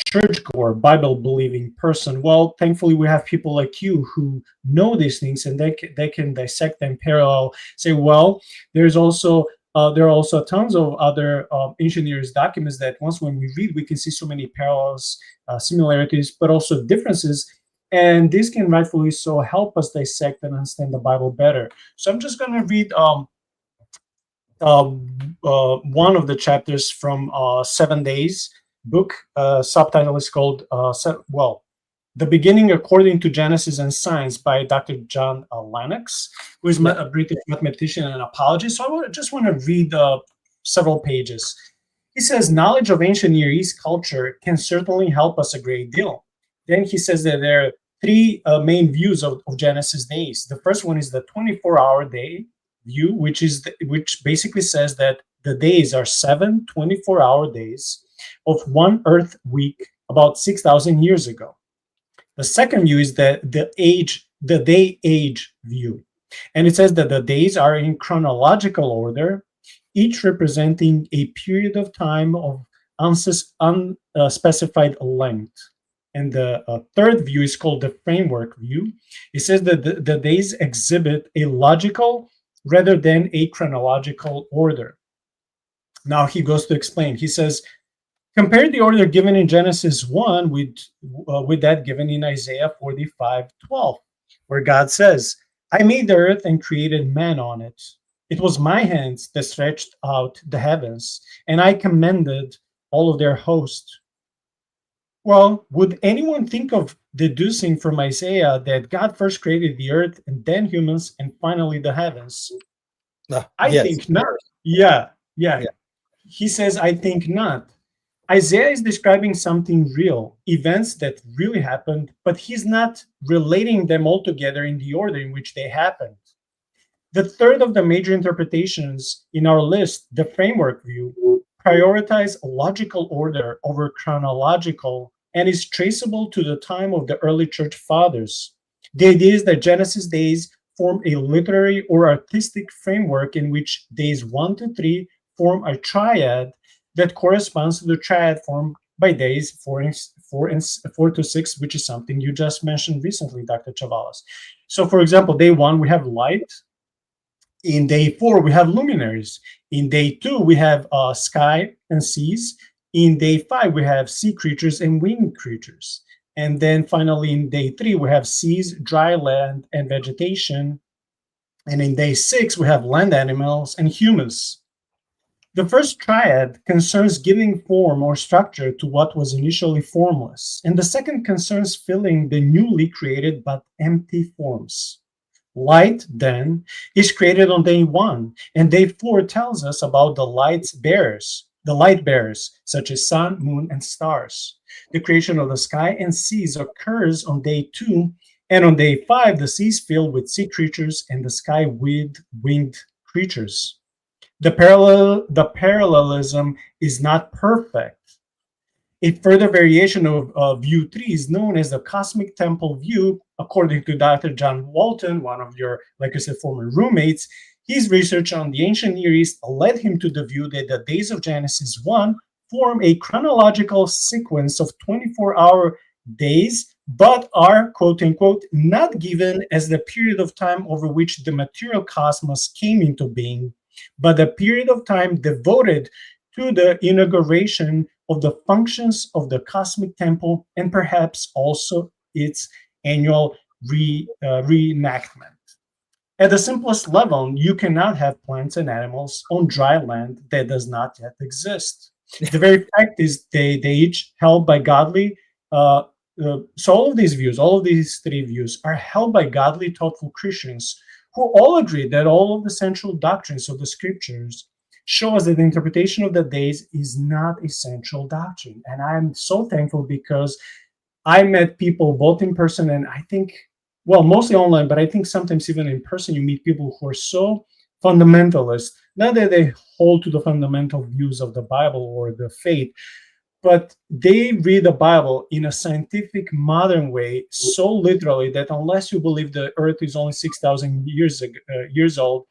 churchgoer, Bible-believing person? Well, thankfully, we have people like you who know these things, and they can dissect them parallel. Say, well, there are also tons of other ancient Near East documents that when we read, we can see so many parallels, similarities, but also differences. And this can rightfully so help us dissect and understand the Bible better. So I'm just going to read one of the chapters from 7 Days book. Subtitle is called The Beginning According to Genesis and Science by Dr. John Lennox, who is a British mathematician and apologist. So I just want to read several pages. He says, knowledge of ancient Near East culture can certainly help us a great deal. Then he says that there are 3 main views of Genesis days. The first one is the 24-hour day view, which basically says that the days are 7 24-hour days of one Earth week about 6,000 years ago. The second view is the day-age view. And it says that the days are in chronological order, each representing a period of time of unspecified length. And the third view is called the framework view. It says that the days exhibit a logical rather than a chronological order. Now he goes to explain. He says, compare the order given in Genesis 1 with that given in Isaiah 45:12, where God says, I made the earth and created man on it. It was my hands that stretched out the heavens, and I commanded all of their host. Well, would anyone think of deducing from Isaiah that God first created the earth and then humans and finally the heavens? I yes. think not. Yeah. He says, I think not. Isaiah is describing something real, events that really happened, but he's not relating them all together in the order in which they happened. The third of the major interpretations in our list, the framework view, prioritize logical order over chronological and is traceable to the time of the early church fathers. The idea is that Genesis days form a literary or artistic framework in which days 1 to 3 form a triad that corresponds to the triad formed by days 4 to 6, which is something you just mentioned recently, Dr. Chavalas. So, for example, day 1, we have light. In day 4, we have luminaries. In day 2, we have sky and seas. In day 5, we have sea creatures and winged creatures. And then finally, in day 3, we have seas, dry land, and vegetation. And in day 6, we have land animals and humans. The first triad concerns giving form or structure to what was initially formless, and the second concerns filling the newly created but empty forms. Light, then, is created on day 1, and day 4 tells us about the light bearers, such as sun, moon, and stars. The creation of the sky and seas occurs on day 2, and on day 5, the seas fill with sea creatures and the sky with winged creatures. The parallelism is not perfect. A further variation of view 3 is known as the cosmic temple view. According to Dr. John Walton, one of your, like I said, former roommates, his research on the ancient Near East led him to the view that the days of Genesis 1 form a chronological sequence of 24-hour days, but are, quote unquote, not given as the period of time over which the material cosmos came into being, but a period of time devoted to the inauguration of the functions of the cosmic temple and perhaps also its annual reenactment. At the simplest level, you cannot have plants and animals on dry land that does not yet exist. The very fact is they each held by godly, so all of these views, all of these 3 views are held by godly, thoughtful Christians who all agree that all of the central doctrines of the scriptures show us that the interpretation of the days is not a central doctrine. And I'm so thankful because I met people both in person and I think, well, mostly online, but I think sometimes even in person, you meet people who are so fundamentalist, not that they hold to the fundamental views of the Bible or the faith, but they read the Bible in a scientific, modern way, so literally that unless you believe the earth is only 6,000 years old,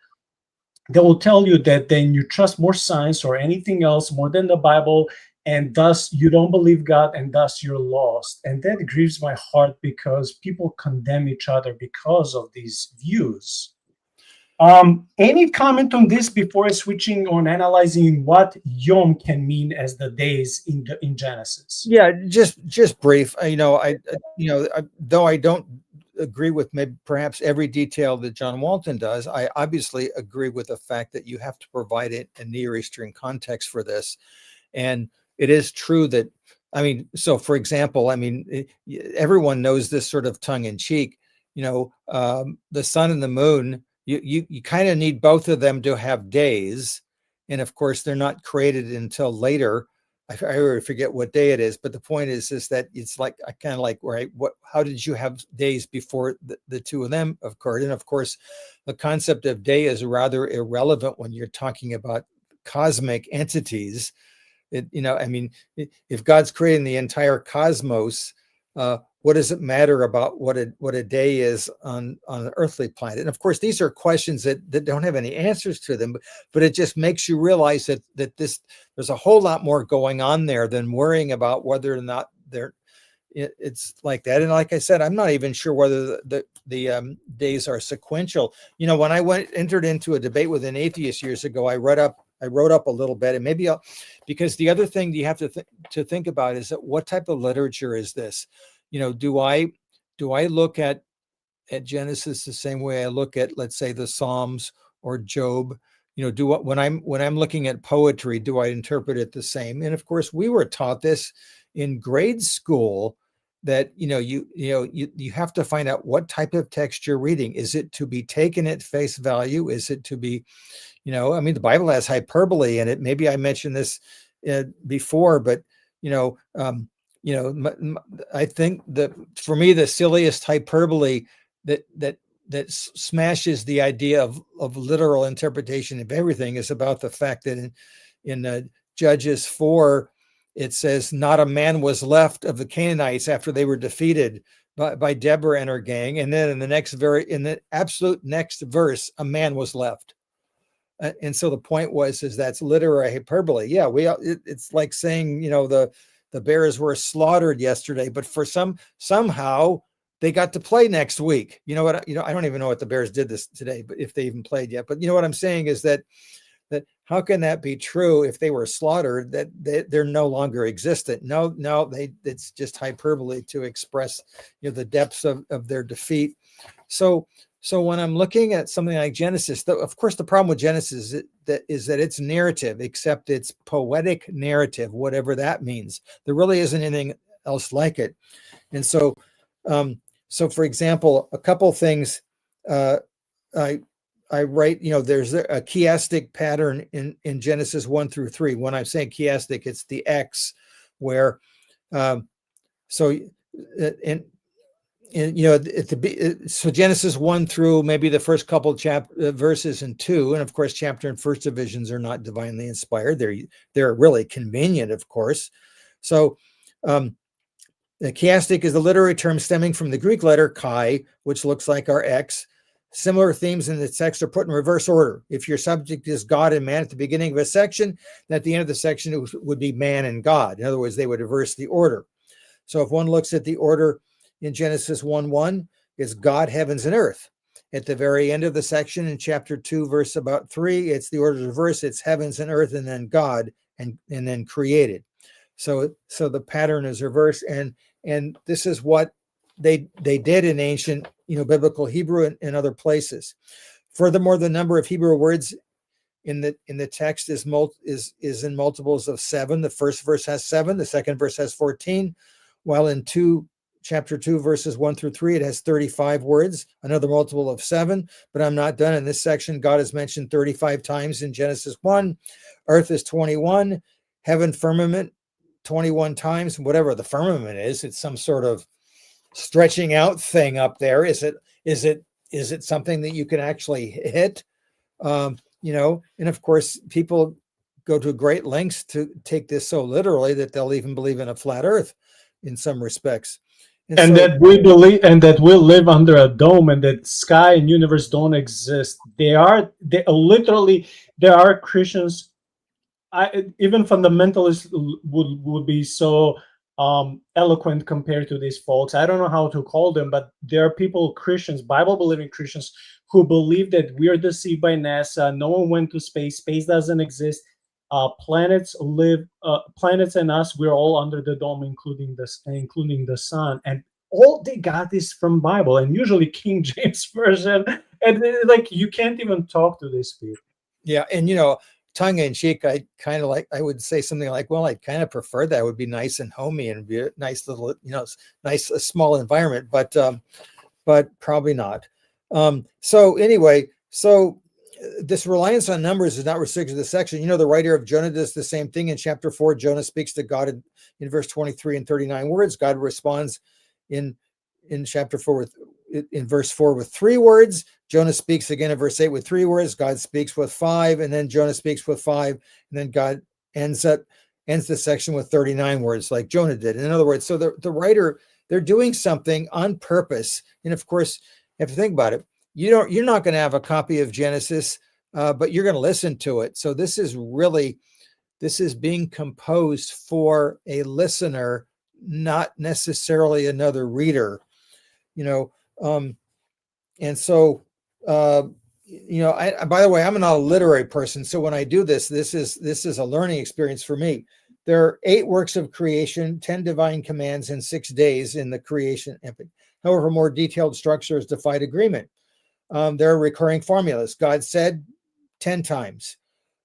they will tell you that then you trust more science or anything else more than the Bible, and thus you don't believe God, and thus you're lost. And that grieves my heart because people condemn each other because of these views. Any comment on this before switching on analyzing what Yom can mean as the days in Genesis? Yeah, just brief. Though I don't agree with maybe perhaps every detail that John Walton does, I obviously agree with the fact that you have to provide it a Near Eastern context for this. And it is true that, so for example, everyone knows this sort of tongue in cheek, the sun and the moon, you kind of need both of them to have days. And of course, they're not created until later. I already forget what day it is, but the point is that it's like, I kind of like, right, how did you have days before the 2 of them occurred? And of course, the concept of day is rather irrelevant when you're talking about cosmic entities. If God's creating the entire cosmos, what does it matter about what a day is on an earthly planet? And of course, these are questions that don't have any answers to them, but it just makes you realize that there's a whole lot more going on there than worrying about whether or not it's like that. And like I said, I'm not even sure whether the days are sequential. When I entered into a debate with an atheist years ago, I wrote up a little bit, and maybe because the other thing you have to think about is that what type of literature is this? Do I look at Genesis the same way I look at, let's say, the Psalms or Job? When I'm looking at poetry, do I interpret it the same? And of course, we were taught this in grade school, that you have to find out what type of text you're reading. Is it to be taken at face value? Is it to be, the Bible has hyperbole in it. Maybe I mentioned this before, but I think that for me, the silliest hyperbole that smashes the idea of literal interpretation of everything is about the fact that in Judges 4, it says, not a man was left of the Canaanites after they were defeated by Deborah and her gang. And then in the absolute next verse, a man was left. And so the point is that's literary hyperbole. Yeah, it's like saying, the Bears were slaughtered yesterday, but for somehow they got to play next week. I don't even know what the Bears did this today, but if they even played yet. But what I'm saying is that how can that be true if they were slaughtered, that they're no longer existent? No, it's just hyperbole to express the depths of their defeat. So when I'm looking at something like Genesis, of course, the problem with Genesis is that it's narrative, except it's poetic narrative, whatever that means. There really isn't anything else like it. And so for example, a couple things I write, there's a chiastic pattern in Genesis 1 through 3. When I'm saying chiastic, it's the X, where so Genesis 1 through maybe the first couple verses in 2, and of course chapter and first divisions are not divinely inspired. They're really convenient, of course. So the chiastic is the literary term stemming from the Greek letter chi, which looks like our X. Similar themes in the text are put in reverse order. If your subject is God and man at the beginning of a section, then at the end of the section it would be man and God. In other words, they would reverse the order. So if one looks at the order in Genesis 1:1, it's God, heavens, and earth. At the very end of the section in chapter 2, verse about 3, it's the order reverse. It's heavens and earth, and then God, and then created. So the pattern is reversed, and this is what they did in ancient biblical Hebrew and other places. Furthermore, the number of Hebrew words in the text is in multiples of 7. The first verse has 7, the second verse has 14, while in chapter 2 verses 1 through 3 it has 35 words, another multiple of 7. But I'm not done. In this section, God is mentioned 35 times in Genesis 1. Earth is 21, heaven, firmament 21 times. Whatever the firmament is, it's some sort of stretching out thing up there. Is it something that you can actually hit? And of course, people go to great lengths to take this so literally that they'll even believe in a flat earth in some respects. And that we believe, and that we live under a dome, and that sky and universe don't exist. There are Christians, even fundamentalists would be so eloquent compared to these folks. I don't know how to call them, but there are people, Christians, Bible-believing Christians, who believe that we are deceived by NASA. No one went to space. Space doesn't exist. Planets and us, we're all under the dome, including the sun. And all they got is from Bible, and usually King James version. And you can't even talk to these people. Yeah, and tongue in cheek, I would say something like, well, I kind of prefer that. It would be nice and homey and be a nice little, nice small environment, but probably not. So anyway, this reliance on numbers is not restricted to the section. The writer of Jonah does the same thing in chapter 4. Jonah speaks to God in verse 23 and 39 words. God responds in chapter 4 in verse 4 with 3 words. Jonah speaks again in verse 8 with 3 words. God speaks with 5, and then Jonah speaks with 5, and then God ends the section with 39 words, like Jonah did. In other words, so the writer, they're doing something on purpose. And of course, if you think about it, you're not going to have a copy of Genesis, but you're going to listen to it. So this is being composed for a listener, not necessarily another reader, you know. And so, by the way, I'm not a literary person. So when I do this, this is a learning experience for me. There are 8 works of creation, 10 divine commands, and 6 days in the creation epic. However, more detailed structures defied agreement. There are recurring formulas. God said 10 times.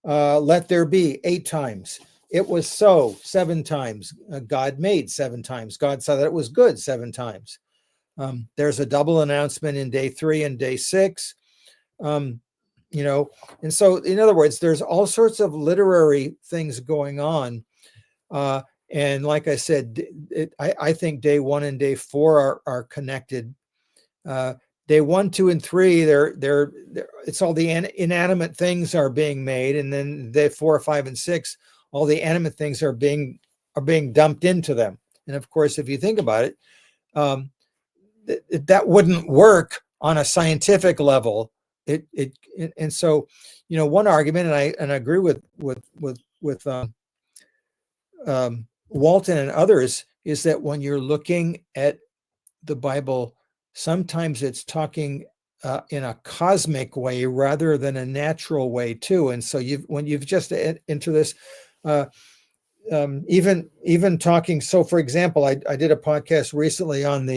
Let there be 8 times. It was so 7 times. God made 7 times. God saw that it was good 7 times. There's a double announcement in day 3 and day 6. And so in other words, there's all sorts of literary things going on. And like I said, I think day 1 and day 4 are connected. Day 1, 2, and 3, it's all the inanimate things are being made, and then day 4, 5, and 6, all the animate things are being dumped into them. And of course, if you think about it, that wouldn't work on a scientific level. And so, one argument, and I agree with Walton and others, is that when you're looking at the Bible, sometimes it's talking in a cosmic way rather than a natural way too. And so when you've just into this, even talking. So, for example, I did a podcast recently on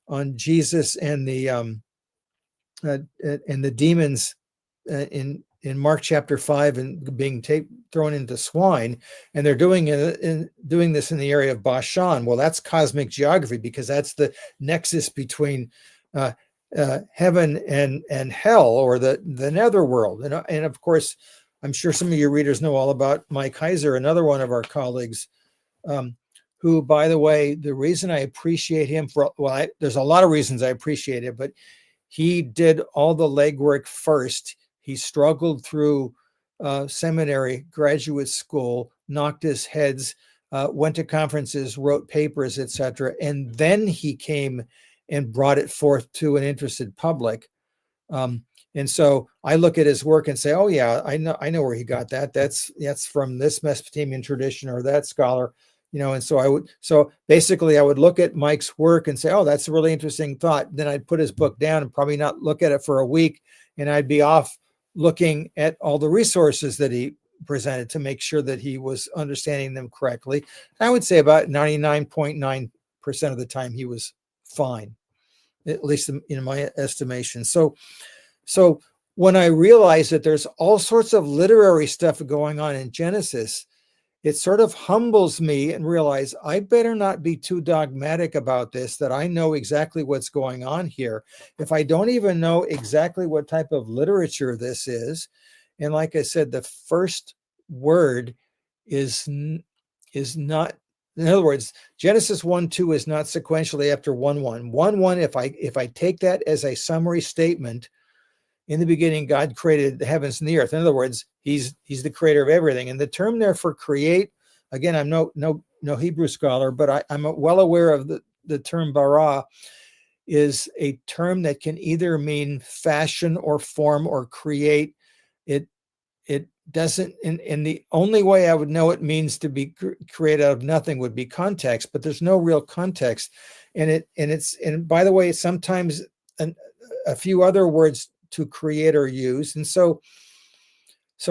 on Jesus and the demons in Mark chapter 5 and being thrown into swine, and they're doing this in the area of Bashan. Well, that's cosmic geography, because that's the nexus between heaven and hell, or the netherworld. And of course, I'm sure some of your readers know all about Mike Heiser, another one of our colleagues, who, by the way, the reason I appreciate him there's a lot of reasons I appreciate it, but he did all the legwork first. He struggled through seminary, graduate school, knocked his heads, went to conferences, wrote papers, etc. And then he came and brought it forth to an interested public. And so I look at his work and say, oh yeah, I know where he got that. That's from this Mesopotamian tradition or that scholar, and so basically I would look at Mike's work and say, oh, that's a really interesting thought. Then I'd put his book down and probably not look at it for a week. And I'd be off looking at all the resources that he presented to make sure that he was understanding them correctly. I would say about 99.9% of the time he was fine, at least in my estimation. So when I realized that there's all sorts of literary stuff going on in Genesis, it sort of humbles me and realize I better not be too dogmatic about this, that I know exactly what's going on here. If I don't even know exactly what type of literature this is, and like I said, the first word is not, in other words, Genesis 1:2 is not sequentially after 1:1. 1:1, if I take that as a summary statement, in the beginning, God created the heavens and the earth. In other words, he's the creator of everything. And the term there for create, again, I'm no Hebrew scholar, but I'm well aware of the term bara is a term that can either mean fashion or form or create. It doesn't, and the only way I would know it means to be created out of nothing would be context, but there's no real context. And by the way, sometimes a few other words to create or use. And so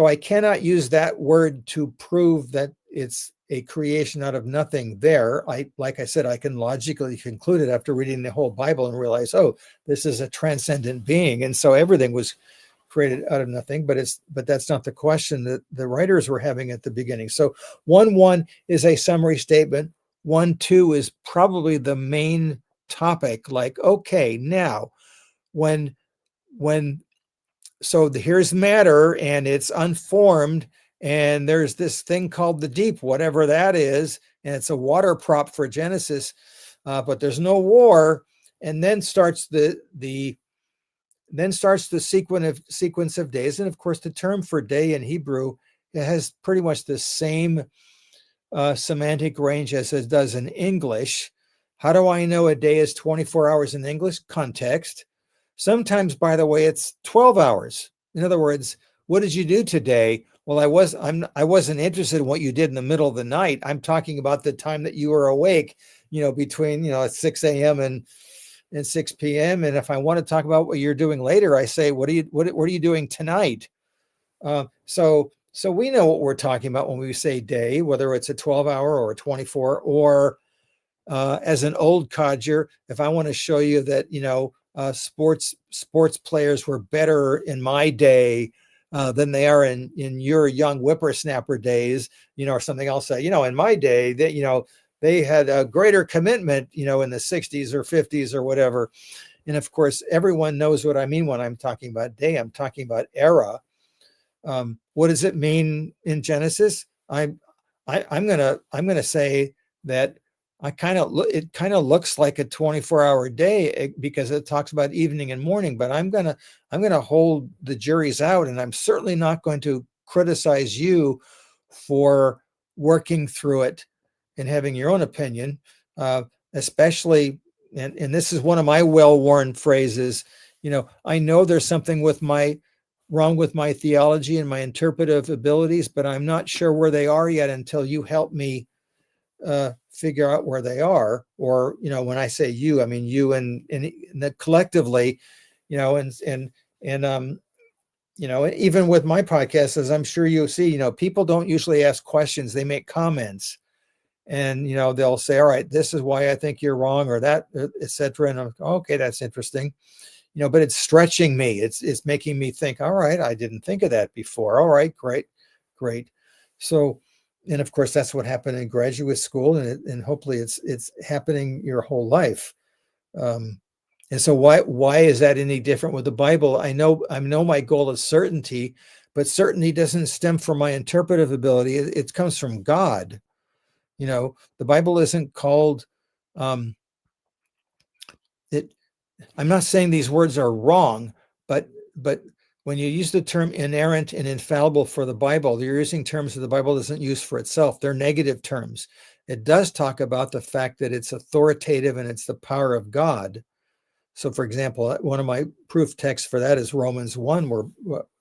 I cannot use that word to prove that it's a creation out of nothing there. Like I said, I can logically conclude it after reading the whole Bible and realize, oh, this is a transcendent being. And so everything was created out of nothing, but that's not the question that the writers were having at the beginning. So 1:1 is a summary statement. 1:2 is probably the main topic. Like, okay, now here's matter and it's unformed, and there's this thing called the deep, whatever that is, and it's a water prop for Genesis, but there's no war, and then starts the sequence of days. And of course, the term for day in Hebrew, it has pretty much the same semantic range as it does in English. How do I know a day is 24 hours in English? Context. Sometimes, by the way, it's 12 hours. In other words, what did you do today? Well, I wasn't interested in what you did in the middle of the night. I'm talking about the time that you were awake, between, at 6 a.m. and 6 p.m. And if I want to talk about what you're doing later, I say, what are you doing tonight? So we know what we're talking about when we say day, whether it's a 12-hour or a 24, or as an old codger, if I want to show you that, sports players were better in my day than they are in your young whippersnapper days, or something else. Say, in my day that, they had a greater commitment, in the 60s or 50s or whatever. And of course, everyone knows what I mean when I'm talking about day. I'm talking about era. What does it mean in Genesis? I'm gonna say that it kind of looks like a 24-hour day because it talks about evening and morning. But I'm gonna hold the juries out, and I'm certainly not going to criticize you for working through it and having your own opinion, especially. And this is one of my well-worn phrases. I know there's something wrong with my theology and my interpretive abilities, but I'm not sure where they are yet until you help me figure out where they are. Or, when I say you, I mean you and collectively, and even with my podcast, as I'm sure you'll see, people don't usually ask questions, they make comments. And, they'll say, all right, this is why I think you're wrong, or that, etc. And I'm okay, that's interesting. But it's stretching me. It's making me think, all right, I didn't think of that before. All right, great. So, and of course, that's what happened in graduate school, and hopefully it's happening your whole life. And so why is that any different with the Bible? I know my goal is certainty, but certainty doesn't stem from my interpretive ability. It comes from God. The Bible isn't called it. I'm not saying these words are wrong, but when you use the term inerrant and infallible for the Bible, you're using terms that the Bible doesn't use for itself. They're negative terms. It does talk about the fact that it's authoritative and it's the power of God. So, for example, one of my proof texts for that is Romans 1, where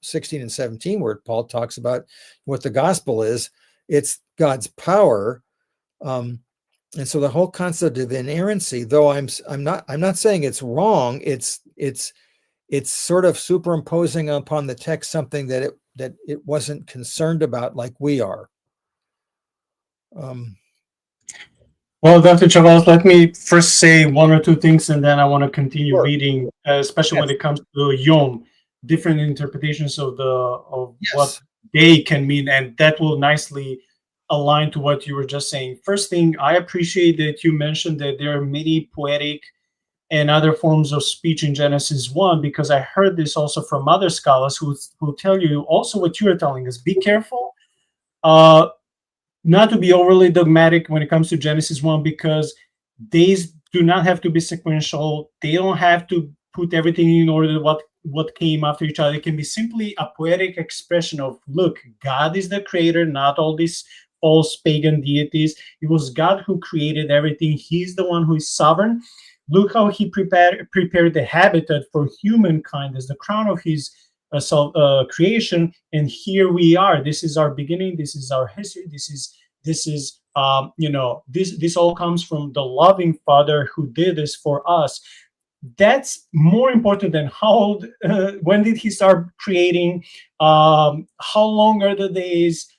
16 and 17, where Paul talks about what the gospel is. It's God's power. And so the whole concept of inerrancy, though I'm not saying it's wrong, it's sort of superimposing upon the text something that it wasn't concerned about like we are. Well, Dr. Chavalas, let me first say one or two things, and then I want to continue reading, especially when it comes to Yom, different interpretations of what day can mean, and that will nicely align to what you were just saying. First thing, I appreciate that you mentioned that there are many poetic and other forms of speech in Genesis 1, because I heard this also from other scholars who tell you also what you are telling us. Be careful not to be overly dogmatic when it comes to Genesis 1, because days do not have to be sequential. They don't have to put everything in order what came after each other. It can be simply a poetic expression of, look, God is the creator, not all these false pagan deities. It was God who created everything. He's the one who is sovereign. Look how he prepared the habitat for humankind as the crown of his creation. And here we are. This is our beginning. This is our history. This is this all comes from the loving Father who did this for us. That's more important than when did he start creating, how long are the days,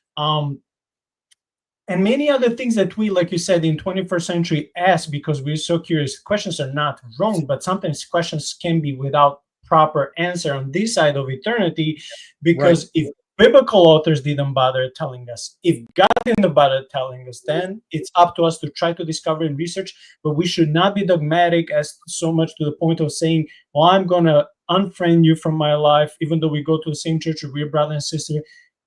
and many other things that we, like you said, in 21st century ask because we're so curious. Questions are not wrong, but sometimes questions can be without proper answer on this side of eternity, because if biblical authors didn't bother telling us, if God didn't bother telling us, then it's up to us to try to discover and research. But we should not be dogmatic as so much to the point of saying, well, I'm going to unfriend you from my life, even though we go to the same church or we're brother and sister.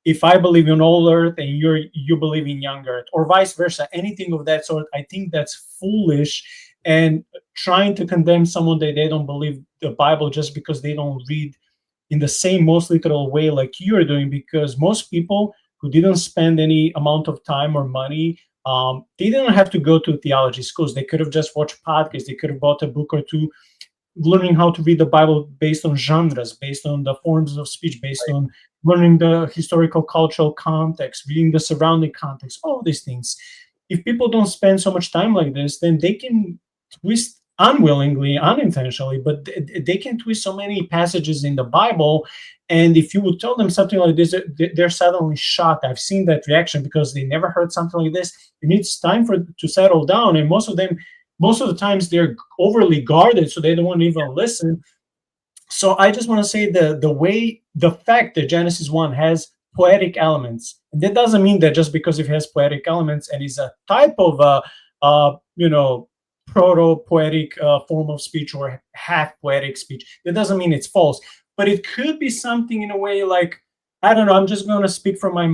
If I believe in old earth and you believe in young earth, or vice versa, anything of that sort, I think that's foolish. And trying to condemn someone that they don't believe the Bible just because they don't read in the same most literal way like you're doing, because most people who didn't spend any amount of time or money, they didn't have to go to theology schools. They could have just watched podcasts. They could have bought a book or two. learning how to read the Bible based on genres, based on the forms of speech, based on learning the historical cultural context, reading the surrounding context, all these things. If people don't spend so much time like this, then they can twist unwillingly, unintentionally, but they can twist so many passages in the Bible. And if you would tell them something like this, they're suddenly shocked. I've seen that reaction because they never heard something like this. It needs time to settle down. And most of the times they're overly guarded, so they don't want to even listen. So I just want to say the fact that Genesis 1 has poetic elements, and that doesn't mean that just because it has poetic elements and is a type of proto-poetic form of speech or half-poetic speech, that doesn't mean it's false. But it could be something in a way like, I don't know. I'm just going to speak from my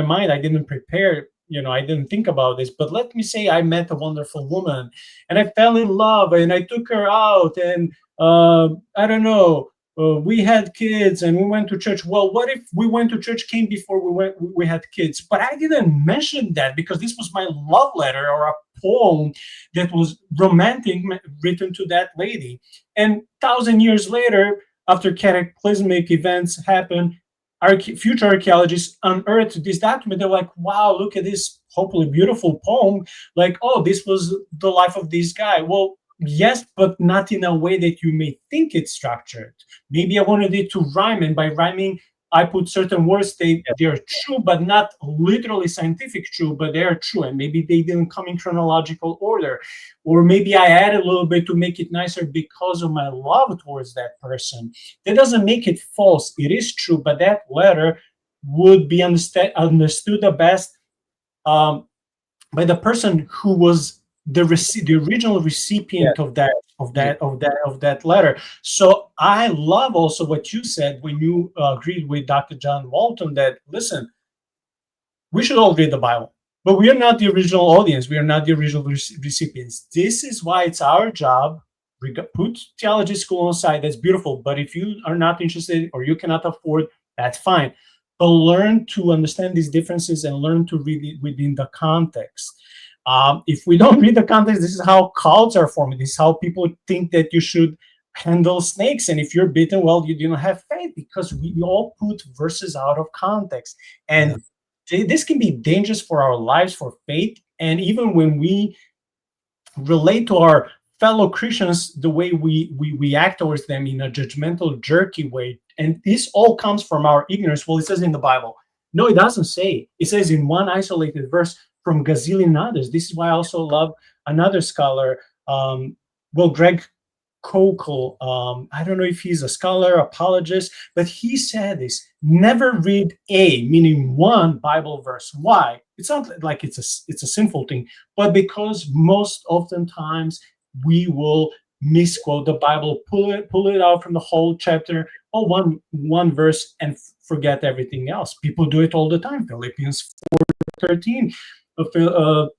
mind. I didn't prepare. I didn't think about this. But let me say I met a wonderful woman, and I fell in love, and I took her out, and I don't know. We had kids and we went to church. Well, what if we went to church came before we had kids? But I didn't mention that because this was my love letter or a poem that was romantic written to that lady. And 1,000 years later, after cataclysmic events happen, future archaeologists unearthed this document. They're like, wow, look at this hopefully beautiful poem. Like, oh, this was the life of this guy. Well, yes, but not in a way that you may think it's structured. Maybe I wanted it to rhyme, and by rhyming, I put certain words, they're true, but not literally scientific true, but they're true. And maybe they didn't come in chronological order. Or maybe I added a little bit to make it nicer because of my love towards that person. That doesn't make it false. It is true, but that letter would be understood the best by the person who was the original recipient of that letter. So I love also what you said when you agreed with Dr. John Walton that, listen, we should all read the Bible, but we are not the original audience. We are not the original recipients. This is why it's our job. Put theology school on the side. That's beautiful. But if you are not interested or you cannot afford, that's fine. But learn to understand these differences and learn to read it within the context. If we don't read the context, this is how cults are formed. This is how people think that you should handle snakes. And if you're bitten, well, you don't have faith, because we all put verses out of context. And this can be dangerous for our lives, for faith. And even when we relate to our fellow Christians, the way we act towards them in a judgmental, jerky way. And this all comes from our ignorance. Well, it says in the Bible. No, it doesn't say. It says in one isolated verse from gazillion others. This is why I also love another scholar, Greg Koukl. I don't know if he's a scholar, apologist, but he said this: never read meaning one Bible verse. Why? It's not like it's a sinful thing, but because most oftentimes we will misquote the Bible, pull it out from the whole chapter, or one verse, and forget everything else. People do it all the time. Philippians 4:13.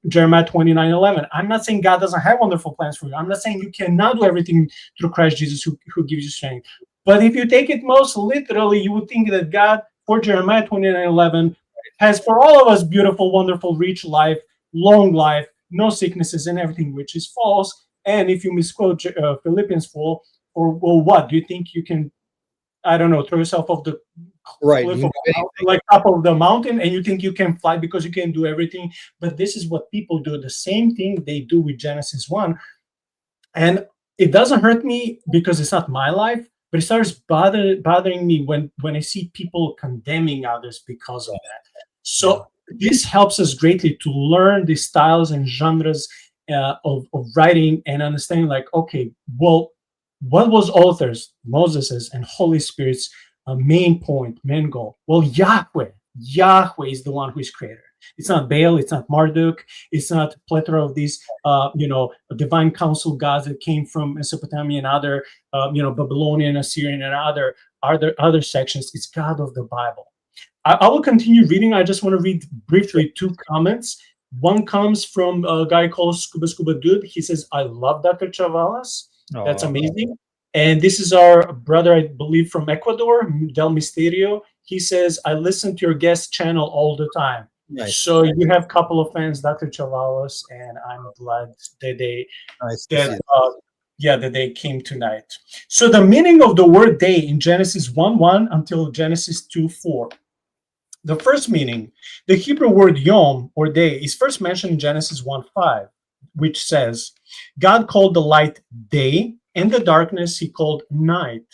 Jeremiah 29:11. I'm not saying God doesn't have wonderful plans for you. I'm not saying you cannot do everything through Christ Jesus who gives you strength. But if you take it most literally, you would think that God, for Jeremiah 29:11, has for all of us beautiful, wonderful, rich life, long life, no sicknesses and everything, which is false. And if you misquote Philippians 4, what? Do you think you can, I don't know, throw yourself off the cliff like top of the mountain, and you think you can fly because you can do everything? But this is what people do. The same thing they do with Genesis 1. And it doesn't hurt me because it's not my life, but it starts bothering me when I see people condemning others because of that. So this helps us greatly to learn the styles and genres of writing and understanding, like, okay, well, what was authors, Moses's and Holy Spirit's main goal? Well, Yahweh is the one who is creator. It's not Baal, it's not Marduk, it's not a plethora of these, divine council gods that came from Mesopotamian, other, Babylonian, Assyrian, and other sections. It's God of the Bible. I will continue reading. I just want to read briefly 2 comments. One comes from a guy called Scuba Dude. He says, I love Dr. Chavalas. That's amazing. And this is our brother, I believe, from Ecuador, Del Misterio. He says, I listen to your guest channel all the time. Nice. So you have a couple of fans, Dr. Chavalas, and I'm glad that Yeah, the day came to night. So the meaning of the word day in Genesis 1:1 until Genesis 2:4. The first meaning, the Hebrew word yom or day, is first mentioned in Genesis 1:5, which says, God called the light day, and the darkness he called night.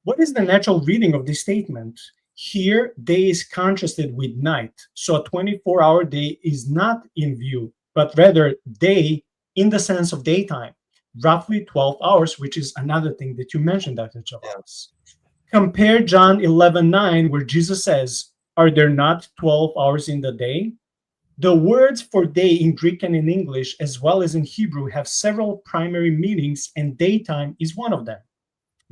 What is the natural reading of this statement? Here, day is contrasted with night, so a 24-hour day is not in view, but rather day in the sense of daytime, roughly 12 hours, which is another thing that you mentioned, Dr. Chavalas. Compare John 11:9, where Jesus says, are there not 12 hours in the day? The words for day in Greek and in English, as well as in Hebrew, have several primary meanings, and daytime is one of them.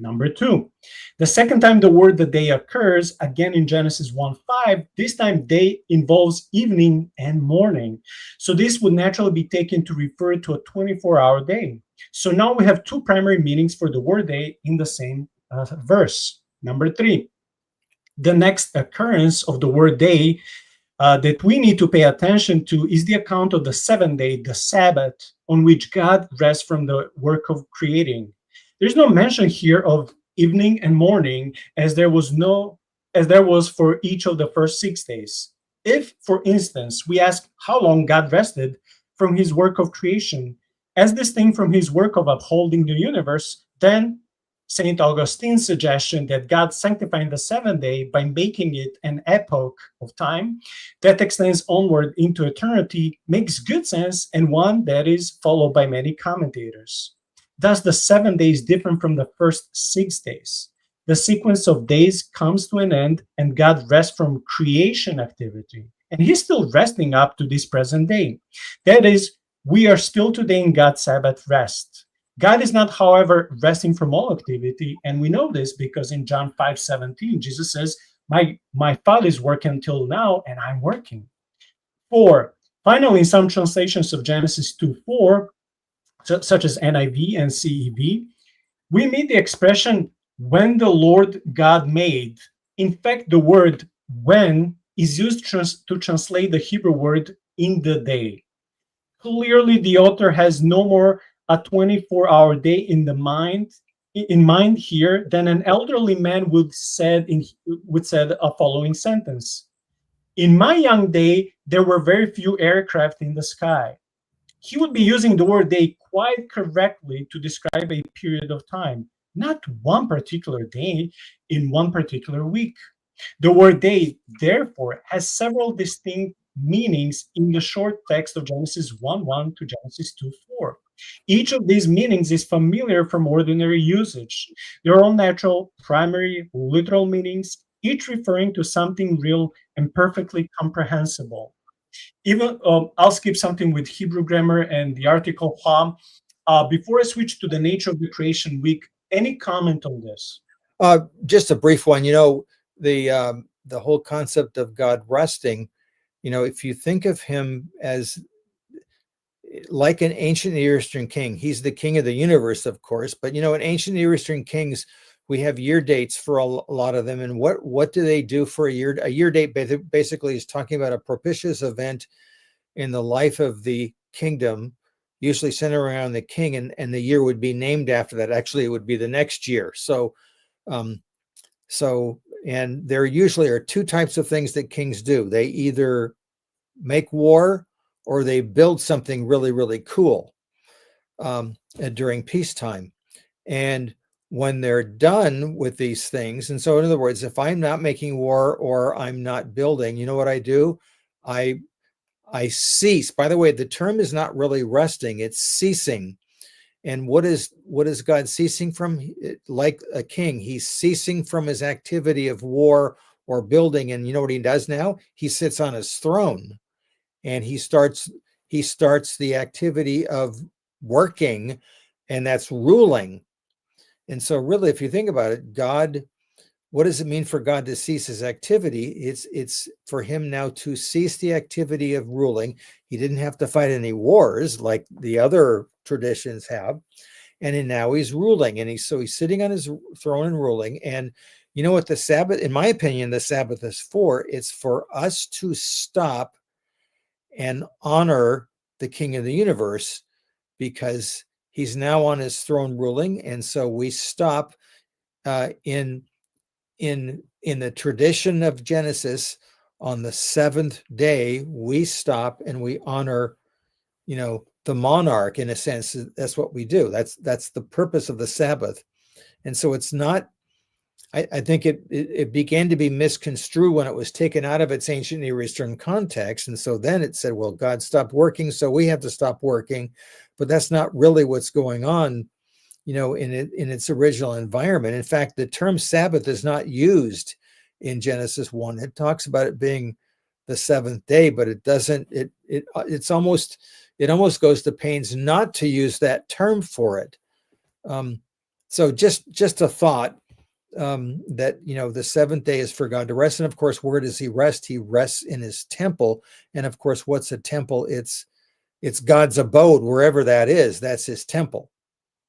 Number two, the second time the word the day occurs, again in Genesis 1:5, this time day involves evening and morning. So this would naturally be taken to refer to a 24-hour day. So now we have two primary meanings for the word day in the same verse. Number three, the next occurrence of the word day that we need to pay attention to is the account of the seventh day, the Sabbath, on which God rests from the work of creating. There's no mention here of evening and morning as there was for each of the first 6 days. If, for instance, we ask how long God rested from his work of creation, as distinct from his work of upholding the universe, then St. Augustine's suggestion that God sanctifying the seventh day by making it an epoch of time that extends onward into eternity makes good sense, and one that is followed by many commentators. Thus, the 7 days different from the first 6 days. The sequence of days comes to an end, and God rests from creation activity. And he's still resting up to this present day. That is, we are still today in God's Sabbath rest. God is not, however, resting from all activity, and we know this because in John 5:17, Jesus says, my Father is working until now, and I'm working. 4. Finally, in some translations of Genesis 2:4, such as NIV and CEV, we meet the expression, when the Lord God made. In fact, the word when is used to translate the Hebrew word in the day. Clearly, the author has no more a 24-hour day in mind here than an elderly man would said a following sentence. In my young day, there were very few aircraft in the sky. He would be using the word day quite correctly to describe a period of time, not one particular day in one particular week. The word day, therefore, has several distinct meanings in the short text of Genesis 1:1 to Genesis 2:4. Each of these meanings is familiar from ordinary usage. They are all natural, primary, literal meanings, each referring to something real and perfectly comprehensible. Even I'll skip something with Hebrew grammar and the article ha. Before I switch to the nature of the creation week, any comment on this? Just a brief one. The whole concept of God resting. If you think of him as like an ancient Near Eastern king, he's the king of the universe, of course. But in ancient Near Eastern kings, we have year dates for a lot of them. And what do they do for a year? A year date basically is talking about a propitious event in the life of the kingdom, usually centered around the king, and the year would be named after that. Actually, it would be the next year. And there usually are two types of things that kings do. They either make war or they build something really, really cool during peacetime. And when they're done with these things, and so in other words, if I'm not making war or I'm not building, you know what I do? I cease. By the way, the term is not really resting, it's ceasing. And what is God ceasing from? Like a king, he's ceasing from his activity of war or building. And you know what he does now? He sits on his throne and he starts the activity of working, and that's ruling. And so really, if you think about it, God, what does it mean for God to cease his activity? It's for him now to cease the activity of ruling. He didn't have to fight any wars like the other traditions have. And now he's ruling, and he's sitting on his throne and ruling. And you know what the Sabbath, in my opinion, the Sabbath is for? It's for us to stop and honor the King of the universe, because He's now on his throne ruling, and so we stop in the tradition of Genesis. On the seventh day, we stop and we honor, the monarch. In a sense, that's what we do. That's the purpose of the Sabbath. And so it's not. I think it began to be misconstrued when it was taken out of its ancient Near Eastern context. And so then it said, well, God stopped working, so we have to stop working. But that's not really what's going on, in its original environment. In fact, the term Sabbath is not used in Genesis 1. It talks about it being the seventh day, but it doesn't, it almost goes to pains not to use that term for it. So just a thought. That the seventh day is for God to rest. And of course, where does he rest? He rests in his temple. And of course, what's a temple? It's God's abode, wherever that is. That's his temple.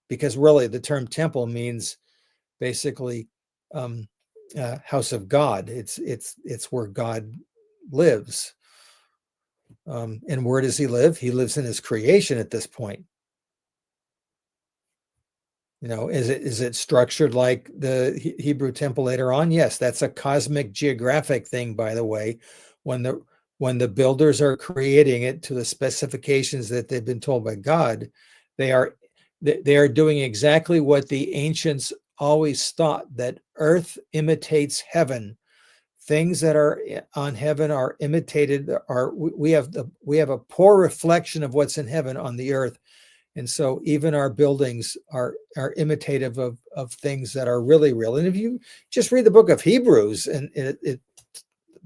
Because really the term temple means basically house of God. It's where God lives. And where does he live? He lives in his creation at this point. Is it structured like the Hebrew temple later on? Yes, that's a cosmic geographic thing, by the way. When the builders are creating it to the specifications that they've been told by God, they are doing exactly what the ancients always thought, that earth imitates heaven. Things that are on heaven are imitated. We have a poor reflection of what's in heaven on the earth. And so even our buildings are imitative of things that are really real. And if you just read the book of Hebrews, and it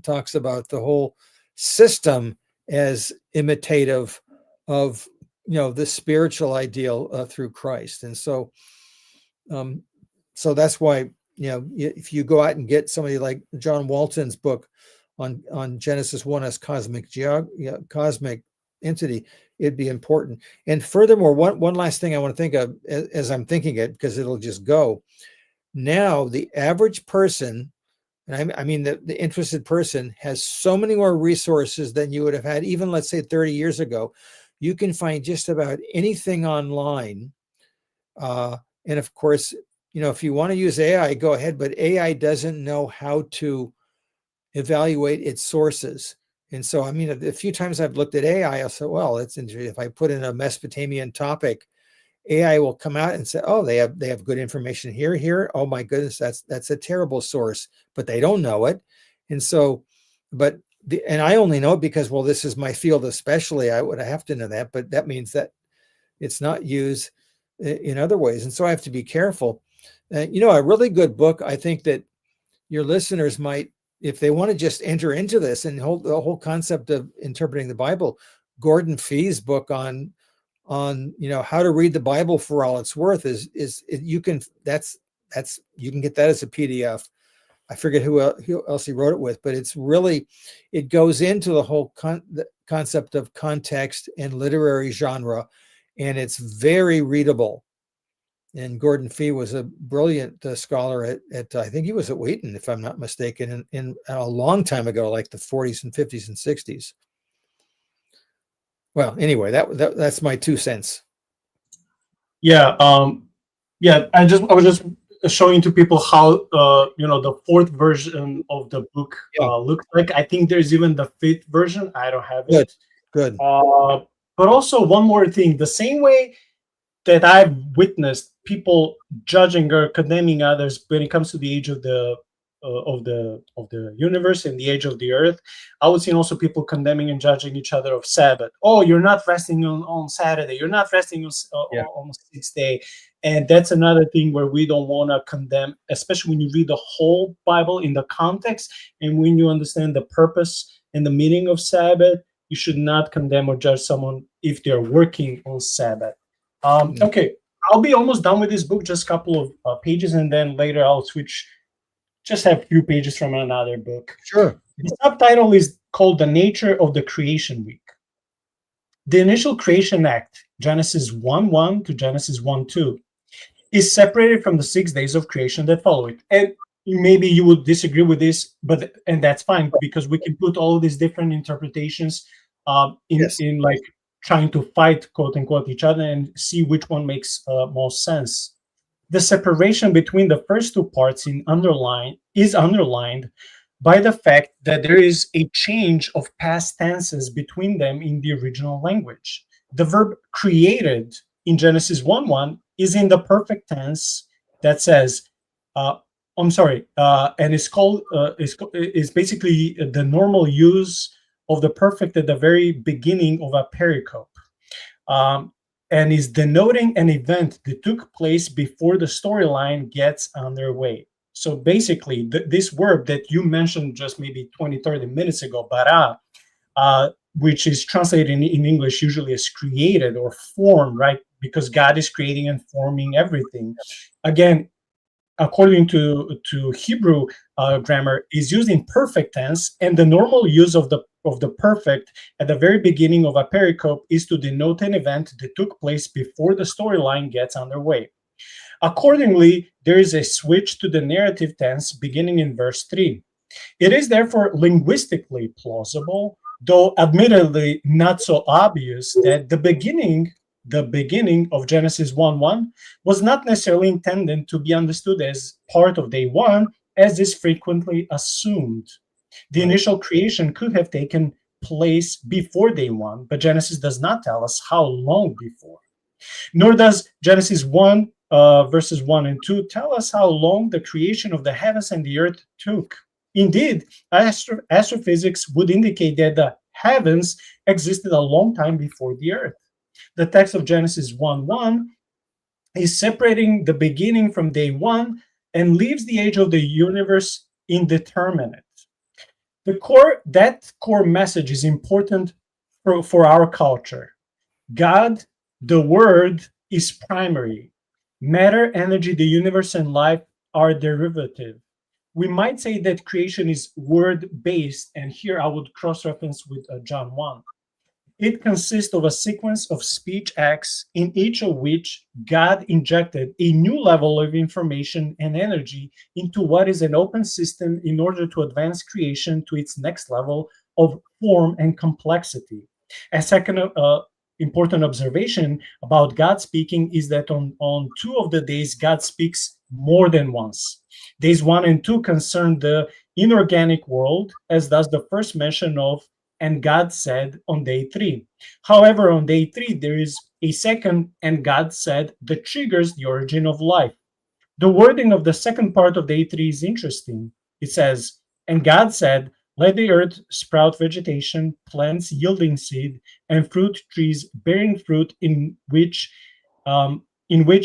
talks about the whole system as imitative of the spiritual ideal through Christ. And so that's why if you go out and get somebody like John Walton's book on Genesis 1 as cosmic entity, it'd be important. And furthermore, one last thing I want to think of as I'm thinking it, because it'll just go. Now, the average person, and I mean the interested person, has so many more resources than you would have had, even let's say 30 years ago. You can find just about anything online. And of course, if you want to use AI, go ahead, but AI doesn't know how to evaluate its sources. And so, a few times I've looked at AI, I'll say, well, it's interesting. If I put in a Mesopotamian topic, AI will come out and say, oh, they have good information here. Oh my goodness, that's a terrible source, but they don't know it. And so, and I only know it because, well, this is my field, especially. I would have to know that, but that means that it's not used in other ways. And so I have to be careful. A really good book, I think that your listeners might, if they want to just enter into this and the whole concept of interpreting the Bible, Gordon Fee's book on how to read the Bible for all it's worth you can get that as a PDF. I forget who else he wrote it with, but it goes into the whole concept of context and literary genre, and it's very readable. And Gordon Fee was a brilliant scholar at I think he was at Wheaton, if I'm not mistaken, in a long time ago, like the 40s and 50s and 60s. Well, anyway, that's my 2 cents. Yeah. I was just showing to people how the 4th version of the book looks like. I think there's even the 5th version. I don't have it. Good. But also one more thing: the same way that I've witnessed people judging or condemning others when it comes to the age of the universe and the age of the earth, I would see also people condemning and judging each other of Sabbath. Oh, you're not resting on Saturday. You're not resting on the 6th day. And that's another thing where we don't want to condemn, especially when you read the whole Bible in the context and when you understand the purpose and the meaning of Sabbath. You should not condemn or judge someone if they're working on Sabbath. Okay, I'll be almost done with this book, just a couple of pages, and then later I'll switch, just have a few pages from another book. Sure. The subtitle is called The Nature of the Creation Week. The initial creation act, Genesis 1:1 to Genesis 1:2, is separated from the 6 days of creation that follow it. And maybe you would disagree with this, and that's fine, because we can put all these different interpretations in like trying to fight, quote unquote, each other and see which one makes most sense. The separation between the first two parts is underlined by the fact that there is a change of past tenses between them in the original language. The verb created in Genesis 1:1 is in the perfect tense that says, and it's called is basically the normal use of the perfect at the very beginning of a pericope, and is denoting an event that took place before the storyline gets underway. So basically, this verb that you mentioned just maybe 20, 30 minutes ago, bara, which is translated in English usually as created or formed, right? Because God is creating and forming everything. Again, according to Hebrew grammar, is used in perfect tense, and the normal use of the perfect at the very beginning of a pericope is to denote an event that took place before the storyline gets underway. Accordingly, there is a switch to the narrative tense beginning in verse 3. It is therefore linguistically plausible, though admittedly not so obvious, that the beginning of Genesis 1:1 was not necessarily intended to be understood as part of day one, as is frequently assumed. The initial creation could have taken place before day one, but Genesis does not tell us how long before. Nor does Genesis 1, verses 1 and 2 tell us how long the creation of the heavens and the earth took. Indeed, astrophysics would indicate that the heavens existed a long time before the earth. The text of Genesis 1:1 is separating the beginning from day one and leaves the age of the universe indeterminate. That core message is important for our culture. God, the Word, is primary. Matter, energy, the universe, and life are derivative. We might say that creation is word-based, and here I would cross-reference with John 1. It consists of a sequence of speech acts in each of which God injected a new level of information and energy into what is an open system in order to advance creation to its next level of form and complexity. A second important observation about God speaking is that on two of the days, God speaks more than once. Days 1 and 2 concern the inorganic world, as does the first mention of "and God said" on day 3. However, on day 3, there is a second "and God said" that triggers the origin of life. The wording of the second part of day 3 is interesting. It says, "And God said, let the earth sprout vegetation, plants yielding seed, and fruit trees bearing fruit in which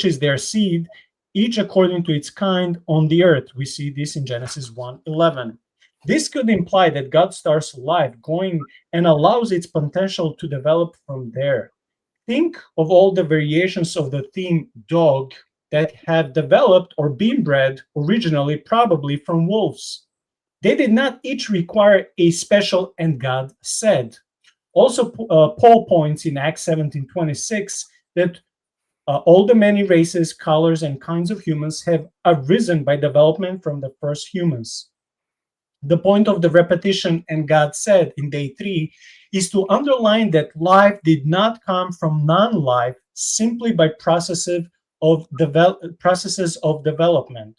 is their seed, each according to its kind on the earth." We see this in Genesis 1:11. This could imply that God starts life going and allows its potential to develop from there. Think of all the variations of the theme dog that have developed or been bred originally probably from wolves. They did not each require a special "and God said." Also, Paul points in Acts 17:26 that all the many races, colors, and kinds of humans have arisen by development from the first humans. The point of the repetition "and God said" in day 3 is to underline that life did not come from non-life simply by processes of development.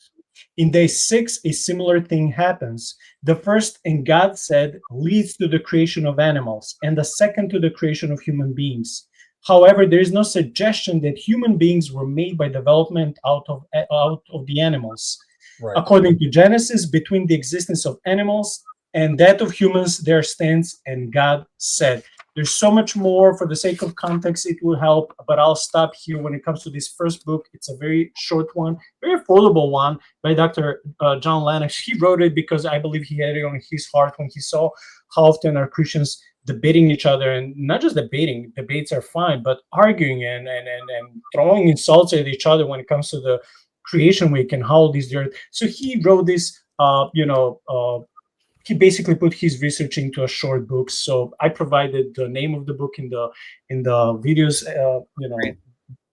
In day 6, a similar thing happens. The first "and God said" leads to the creation of animals, and the second to the creation of human beings. However, there is no suggestion that human beings were made by development out of the animals. Right. According to Genesis, between the existence of animals and that of humans, there stands "and God said." There's so much more. For the sake of context, it will help, but I'll stop here when it comes to this first book. It's a very short one, very affordable one by Dr. John Lennox. He wrote it because I believe he had it on his heart when he saw how often are Christians debating each other, and not just debating, debates are fine, but arguing and throwing insults at each other when it comes to the creation week and how this earth. So he wrote this, he basically put his research into a short book. So I provided the name of the book in the videos,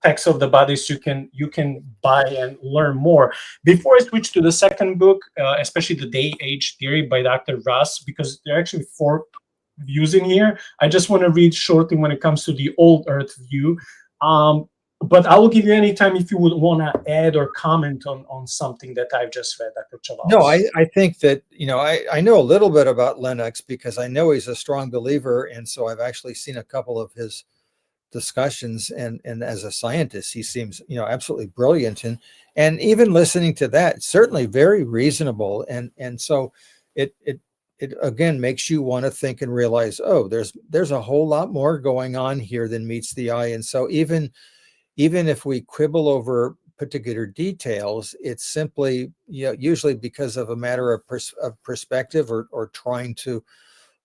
text of the body, so you can buy and learn more. Before I switch to the second book, especially the day age theory by Dr. Russ, because there are actually 4 views in here. I just want to read shortly when it comes to the old Earth view. But I will give you any time if you would want to add or comment on something that I've just read, Dr. Chavalas. No, I think that, I know a little bit about Lennox because I know he's a strong believer. And so I've actually seen a couple of his discussions, and as a scientist, he seems, absolutely brilliant. And even listening to that, certainly very reasonable. And so it again makes you want to think and realize, oh, there's a whole lot more going on here than meets the eye. And so even if we quibble over particular details, it's simply, usually because of a matter of perspective or trying to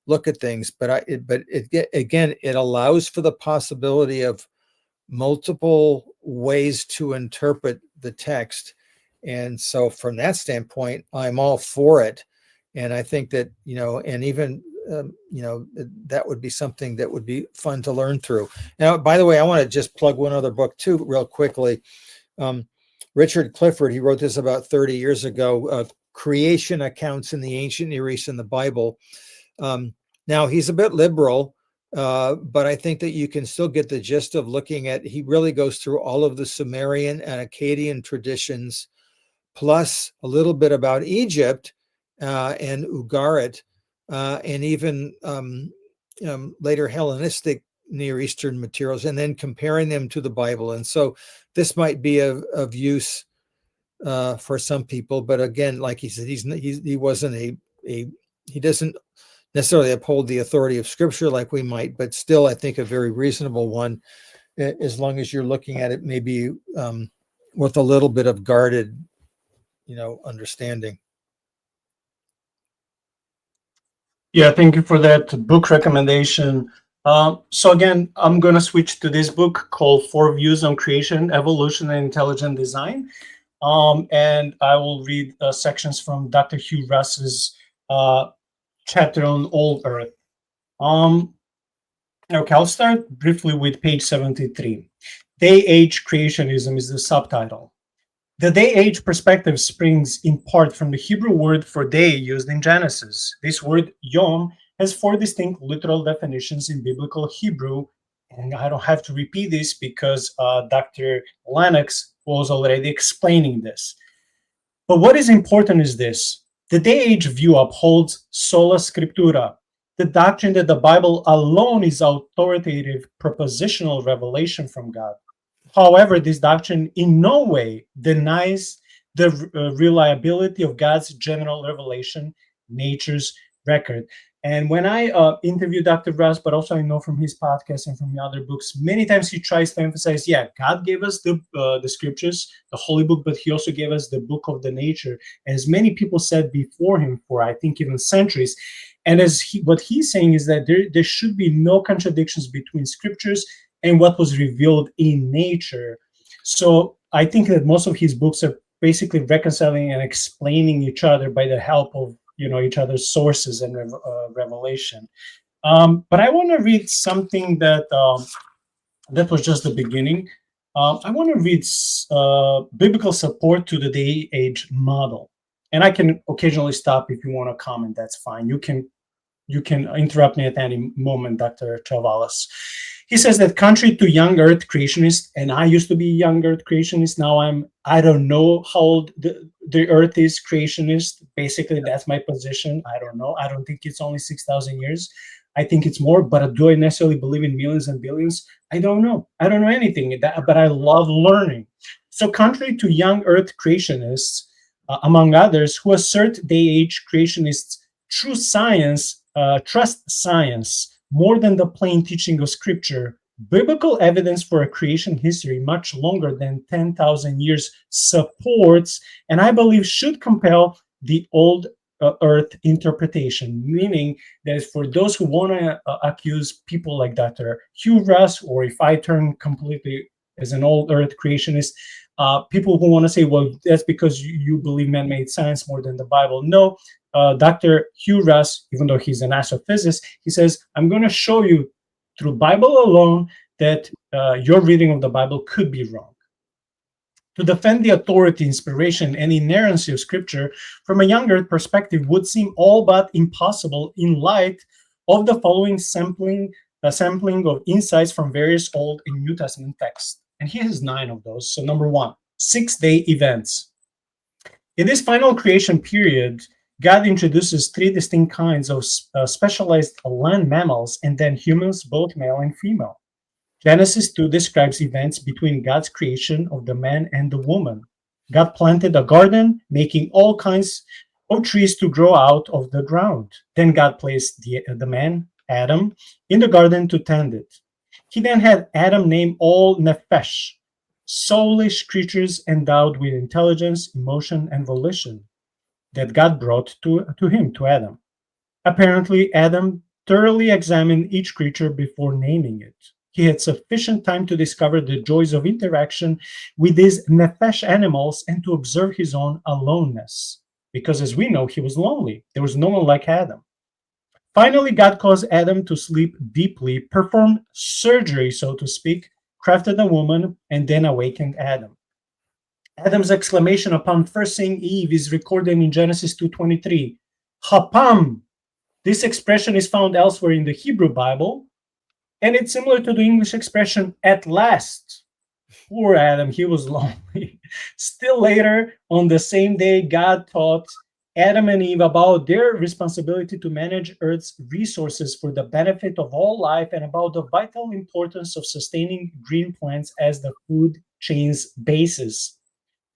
look at things. But it allows for the possibility of multiple ways to interpret the text. And so from that standpoint, I'm all for it. And I think that, and even, that would be something that would be fun to learn through. Now, by the way, I want to just plug one other book too, real quickly. Richard Clifford, he wrote this about 30 years ago, Creation Accounts in the Ancient Near East and the Bible. Now, he's a bit liberal, but I think that you can still get the gist of looking at, he really goes through all of the Sumerian and Akkadian traditions, plus a little bit about Egypt and Ugarit, and even later Hellenistic Near Eastern materials, and then comparing them to the Bible. And so this might be of use for some people, but again, like he said, he wasn't he doesn't necessarily uphold the authority of Scripture like we might, but still, I think a very reasonable one, as long as you're looking at it maybe with a little bit of guarded, understanding. Yeah, thank you for that book recommendation. So again, I'm going to switch to this book called 4 Views on Creation, Evolution, and Intelligent Design. And I will read sections from Dr. Hugh Russ's chapter on Old Earth. Okay, I'll start briefly with page 73. Day-Age Creationism is the subtitle. The day-age perspective springs in part from the Hebrew word for day used in Genesis. This word, yom, has 4 distinct literal definitions in biblical Hebrew, and I don't have to repeat this because Dr. Lennox was already explaining this. But what is important is this. The day-age view upholds sola scriptura, the doctrine that the Bible alone is authoritative propositional revelation from God. However, this doctrine in no way denies the reliability of God's general revelation, nature's record. And when I interviewed Dr. Russ, but also I know from his podcast and from the other books, many times he tries to emphasize, yeah, God gave us the scriptures, the holy book, but he also gave us the book of the nature, as many people said before him for, I think, even centuries. And what he's saying is that there should be no contradictions between scriptures and what was revealed in nature. So I think that most of his books are basically reconciling and explaining each other by the help of each other's sources and revelation. But I want to read something that was just the beginning. I want to read biblical support to the day-age model, and I can occasionally stop if you want to comment. That's fine. You can interrupt me at any moment, Dr. Chavalas. He says that contrary to young Earth creationists, and I used to be a young Earth creationist, now I don't know how old the Earth is creationist. Basically, that's my position. I don't know. I don't think it's only 6,000 years. I think it's more, but do I necessarily believe in millions and billions? I don't know. I don't know anything, but I love learning. So contrary to young Earth creationists, among others, who assert day-age creationists, true science, trust science, more than the plain teaching of Scripture, biblical evidence for a creation history much longer than 10,000 years supports, and I believe should compel, the old Earth interpretation, meaning that for those who want to accuse people like Dr. Hugh Russ, or if I turn completely as an old Earth creationist, people who want to say, well, that's because you believe man-made science more than the Bible. No. Dr. Hugh Russ, even though he's an astrophysicist, he says, I'm going to show you through Bible alone that your reading of the Bible could be wrong. To defend the authority, inspiration, and inerrancy of Scripture from a young Earth perspective would seem all but impossible in light of the following sampling of insights from various Old and New Testament texts. And he has 9 of those. So number 1, 6-day events. In this final creation period, God introduces 3 distinct kinds of specialized land mammals and then humans, both male and female. Genesis 2 describes events between God's creation of the man and the woman. God planted a garden, making all kinds of trees to grow out of the ground. Then God placed the man, Adam, in the garden to tend it. He then had Adam name all nephesh, soulish creatures endowed with intelligence, emotion, and volition that God brought to him, to Adam. Apparently, Adam thoroughly examined each creature before naming it. He had sufficient time to discover the joys of interaction with these nephesh animals and to observe his own aloneness. Because as we know, he was lonely. There was no one like Adam. Finally, God caused Adam to sleep deeply, performed surgery, so to speak, crafted a woman, and then awakened Adam. Adam's exclamation upon first seeing Eve is recorded in Genesis 2:23. Hapam. This expression is found elsewhere in the Hebrew Bible, and it's similar to the English expression, at last. Poor Adam, he was lonely. Still later, on the same day, God taught Adam and Eve about their responsibility to manage Earth's resources for the benefit of all life and about the vital importance of sustaining green plants as the food chain's basis.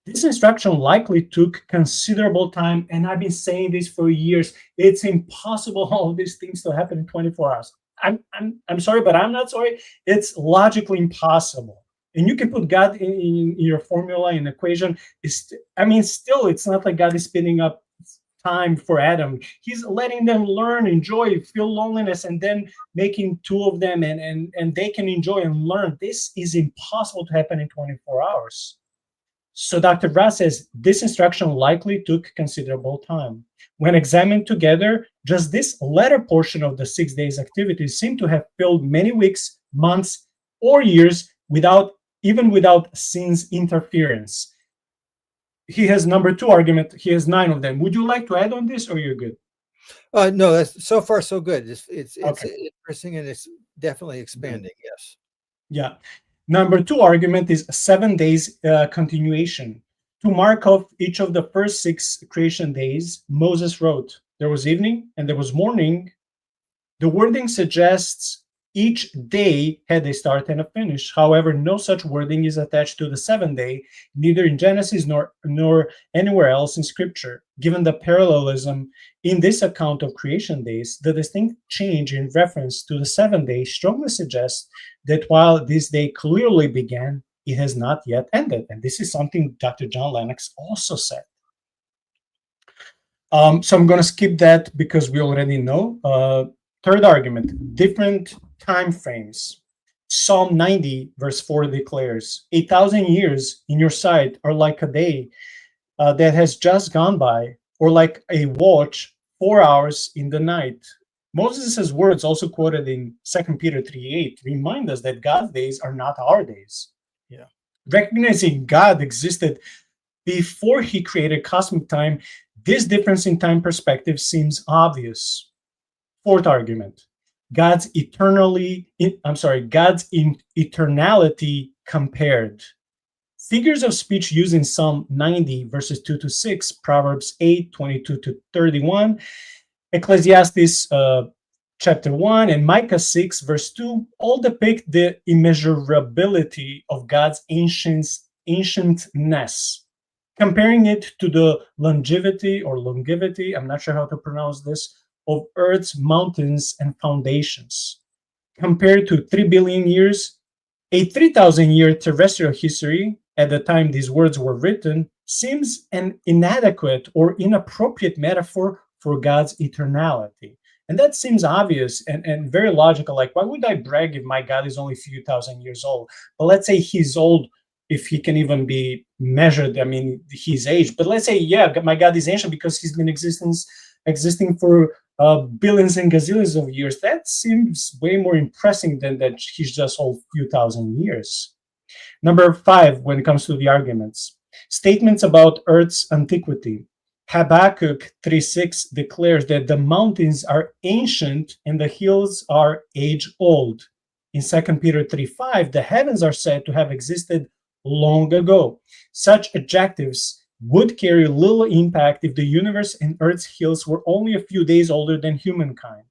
This instruction likely took considerable time, and I've been saying this for years. It's impossible all of these things to happen in 24 hours. I'm sorry, but I'm not sorry. It's logically impossible. And you can put God in your formula, in equation. Still, it's not like God is speeding up time for Adam. He's letting them learn, enjoy, feel loneliness, and then making 2 of them, and they can enjoy and learn. This is impossible to happen in 24 hours. So Dr. Brass says this instruction likely took considerable time. When examined together, just this latter portion of the 6 days activities seem to have filled many weeks, months, or years without sin's interference. He has number 2 argument. He has 9 of them. Would you like to add on this, or you're good? No, that's so far so good. It's Okay. interesting, and it's definitely expanding. Yes. Yeah. Number 2 argument is 7 days continuation. To mark off each of the first 6 creation days, Moses wrote, there was evening and there was morning. The wording suggests each day had a start and a finish. However, no such wording is attached to the 7th day, neither in Genesis nor anywhere else in Scripture. Given the parallelism in this account of creation days, the distinct change in reference to the 7th day strongly suggests that while this day clearly began, it has not yet ended. And this is something Dr. John Lennox also said. So I'm going to skip that because we already know. Third argument, different time frames. Psalm 90, verse 4 declares, 1,000 years in your sight are like a day that has just gone by, or like a watch 4 hours in the night. Moses' words, also quoted in 2 Peter 3:8, remind us that God's days are not our days. Yeah. Recognizing God existed before he created cosmic time, this difference in time perspective seems obvious. Fourth argument, God's eternality compared. Figures of speech used in Psalm 90, verses 2-6, Proverbs 8, 22-31, Ecclesiastes chapter 1, and Micah 6, verse 2, all depict the immeasurability of God's ancientness. Comparing it to the longevity, I'm not sure how to pronounce this, of Earth's mountains and foundations. Compared to 3 billion years, a 3,000-year terrestrial history at the time these words were written seems an inadequate or inappropriate metaphor for God's eternality. And that seems obvious and very logical. Like, why would I brag if my God is only a few thousand years old? But let's say he's old, if he can even be measured, his age. But let's say, yeah, my God is ancient because he's been existing for billions and gazillions of years. That seems way more impressive than that he's just old few thousand years. Number 5, when it comes to the arguments, statements about Earth's antiquity. Habakkuk 3:6 declares that the mountains are ancient and the hills are age-old. In 2 Peter 3:5, the heavens are said to have existed long ago. Such adjectives would carry little impact if the universe and Earth's hills were only a few days older than humankind.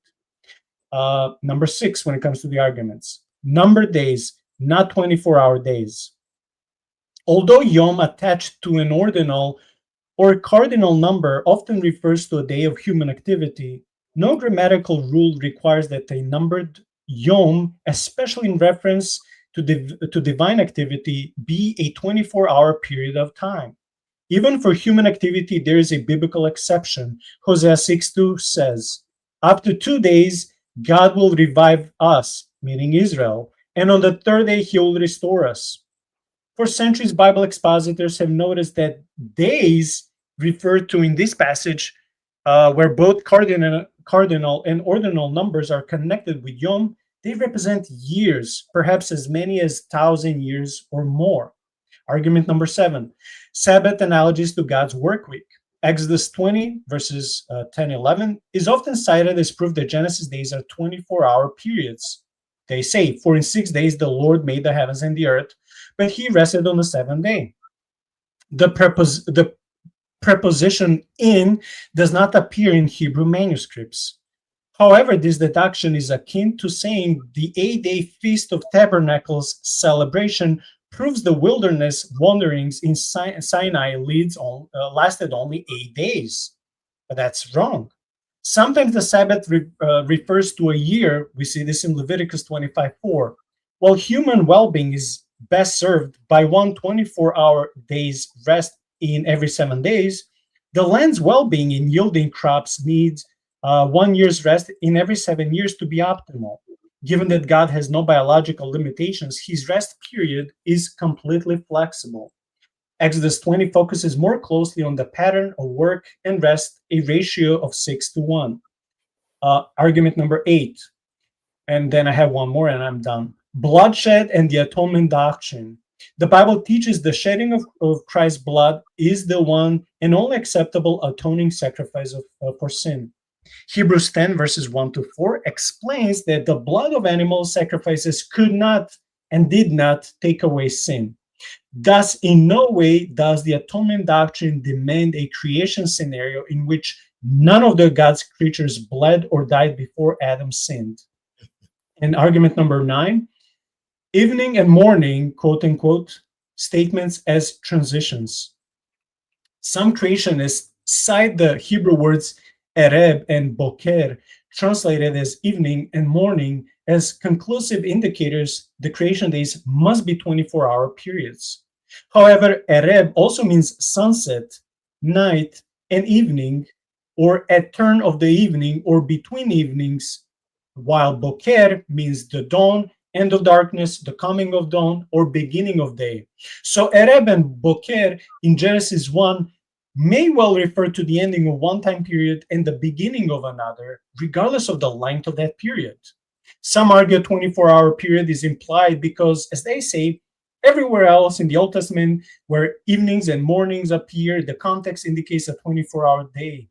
Number 6, when it comes to the arguments, numbered days, not 24-hour days. Although Yom attached to an ordinal or cardinal number often refers to a day of human activity, no grammatical rule requires that a numbered Yom, especially in reference to divine activity, be a 24-hour period of time. Even for human activity, there is a biblical exception. Hosea 6:2 says, "After 2 days, God will revive us," meaning Israel, "and on the third day, he will restore us." For centuries, Bible expositors have noticed that days referred to in this passage, where both cardinal and ordinal numbers are connected with Yom, they represent years, perhaps as many as 1,000 years or more. Argument number 7, Sabbath analogies to God's work week. Exodus 20, verses 10-11, is often cited as proof that Genesis days are 24-hour periods. They say, "For in 6 days the Lord made the heavens and the earth, but he rested on the seventh day." The preposition "in" does not appear in Hebrew manuscripts. However, this deduction is akin to saying the 8-day Feast of Tabernacles celebration proves the wilderness wanderings in Sinai lasted only 8 days. But that's wrong. Sometimes the Sabbath refers to a year. We see this in Leviticus 25:4. While human well-being is best served by one 24-hour day's rest in every 7 days, the land's well-being in yielding crops needs 1 year's rest in every 7 years to be optimal. Given that God has no biological limitations, his rest period is completely flexible. Exodus 20 focuses more closely on the pattern of work and rest, a ratio of 6:1. Argument number 8, and then I have one more and I'm done. Bloodshed and the atonement doctrine. The Bible teaches the shedding of Christ's blood is the one and only acceptable atoning sacrifice for sin. Hebrews 10, verses 1-4 explains that the blood of animal sacrifices could not and did not take away sin. Thus, in no way does the atonement doctrine demand a creation scenario in which none of God's creatures bled or died before Adam sinned. And argument number 9, evening and morning, quote unquote, statements as transitions. Some creationists cite the Hebrew words ereb and boker, translated as evening and morning, as conclusive indicators the creation days must be 24-hour periods. However, ereb also means sunset, night, and evening, or at turn of the evening or between evenings, while boker means the dawn, end of darkness, the coming of dawn, or beginning of day. So ereb and boker in Genesis 1 may well refer to the ending of one time period and the beginning of another, regardless of the length of that period. Some argue a 24-hour period is implied because, as they say, everywhere else in the Old Testament where evenings and mornings appear, the context indicates a 24-hour day.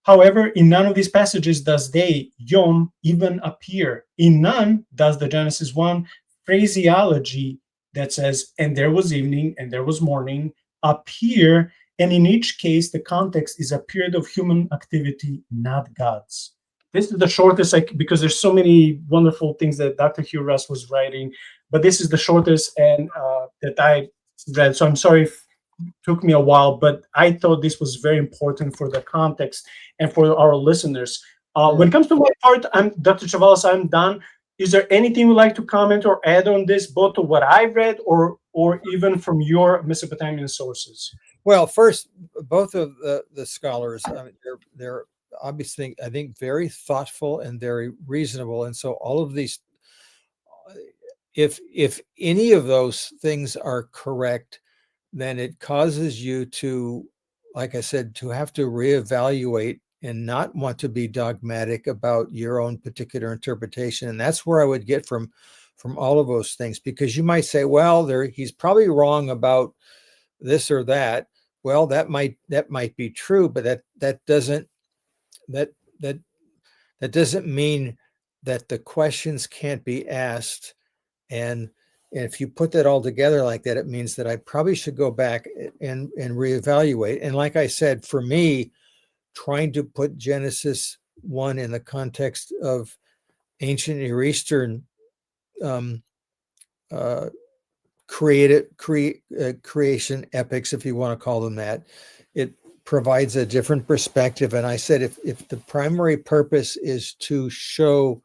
However, in none of these passages does day, Yom, even appear. In none does the Genesis 1 phraseology that says, "and there was evening and there was morning," appear. And in each case, the context is a period of human activity, not God's. This is the shortest, because there's so many wonderful things that Dr. Hugh Russ was writing, but this is the shortest and that I read. So I'm sorry if it took me a while, but I thought this was very important for the context and for our listeners. When it comes to my part, Dr. Chavalas, I'm done. Is there anything you'd like to comment or add on this, both to what I read or even from your Mesopotamian sources? Well, first, both of the scholars, I mean, they're obviously, I think, very thoughtful and very reasonable. And so all of these, if any of those things are correct, then it causes you to, like I said, to have to reevaluate and not want to be dogmatic about your own particular interpretation. And that's where I would get from all of those things, because you might say, well, he's probably wrong about this or that, well, that might be true, but that doesn't that that that doesn't mean that the questions can't be asked. And if you put that all together like that, it means that I probably should go back and reevaluate. And like I said, for me, trying to put Genesis 1 in the context of ancient Near Eastern creation epics, if you want to call them that, it provides a different perspective. And I said, if the primary purpose is to show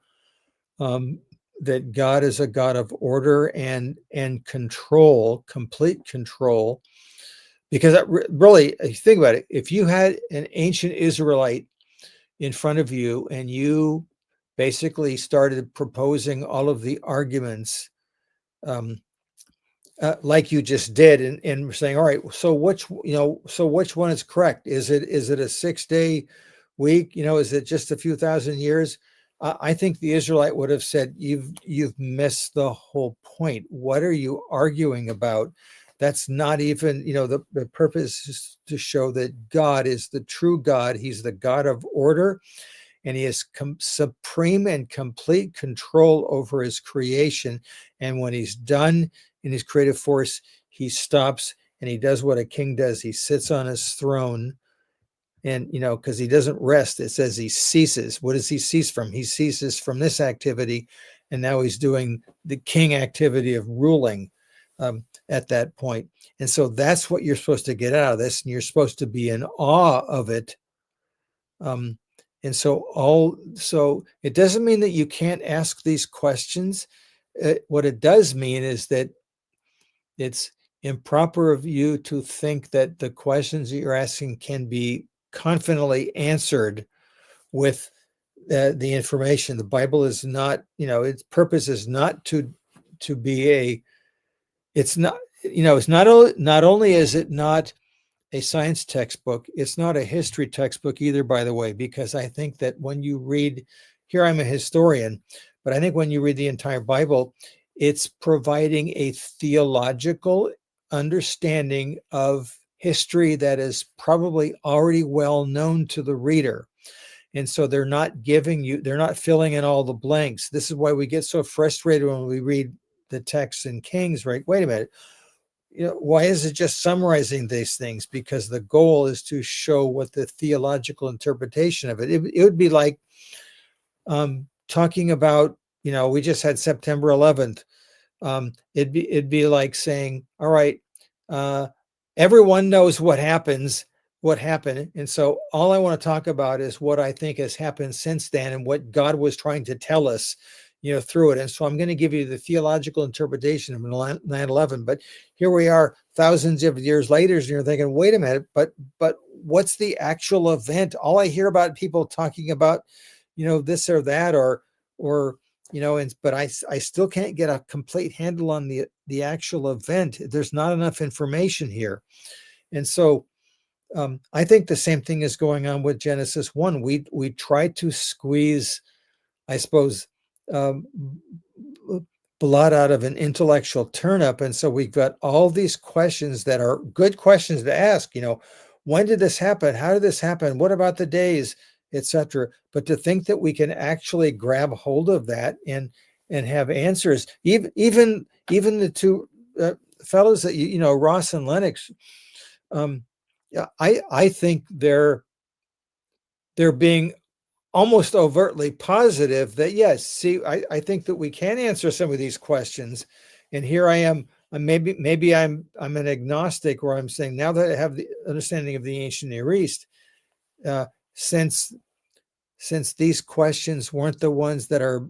that God is a God of order and control, complete control, because really, if you think about it, if you had an ancient Israelite in front of you and you basically started proposing all of the arguments like you just did, and saying, all right, so which one is correct? Is it a 6-day week? Is it just a few thousand years? I think the Israelite would have said, you've missed the whole point. What are you arguing about? That's not even, the purpose is to show that God is the true God. He's the God of order, and he has supreme and complete control over his creation. And when he's done in his creative force, he stops and he does what a king does. He sits on his throne, and, because he doesn't rest, it says he ceases. What does he cease from? He ceases from this activity, and now he's doing the king activity of ruling at that point. And so that's what you're supposed to get out of this, and you're supposed to be in awe of it. And so it doesn't mean that you can't ask these questions. What it does mean is that it's improper of you to think that the questions that you're asking can be confidently answered with the information. The Bible is not, its purpose is not to be it's not only is it not a science textbook, it's not a history textbook either, by the way, because I think that when you read, here I'm a historian, but I think when you read the entire Bible, it's providing a theological understanding of history that is probably already well known to the reader. And so they're not filling in all the blanks. This is why we get so frustrated when we read the texts in Kings, right? Wait a minute. Why is it just summarizing these things? Because the goal is to show what the theological interpretation of it. It would be like talking about, we just had September 11th. It'd be like saying, all right, everyone knows what happened. And so all I want to talk about is what I think has happened since then and what God was trying to tell us, through it. And so I'm going to give you the theological interpretation of 9/11. But here we are thousands of years later, and you're thinking, wait a minute, but what's the actual event? All I hear about people talking about, this or that, or but I still can't get a complete handle on the actual event. There's not enough information here. And so I think the same thing is going on with Genesis 1. We try to squeeze, I suppose, blood out of an intellectual turnip. And so we've got all these questions that are good questions to ask, when did this happen? How did this happen? What about the days, etc. But to think that we can actually grab hold of that and have answers, even the two fellows that Ross and Lennox, I think they're being almost overtly positive that, yes, see, I think that we can answer some of these questions. And here I am, maybe I'm an agnostic, where I'm saying, now that I have the understanding of the ancient Near East, since these questions weren't the ones that are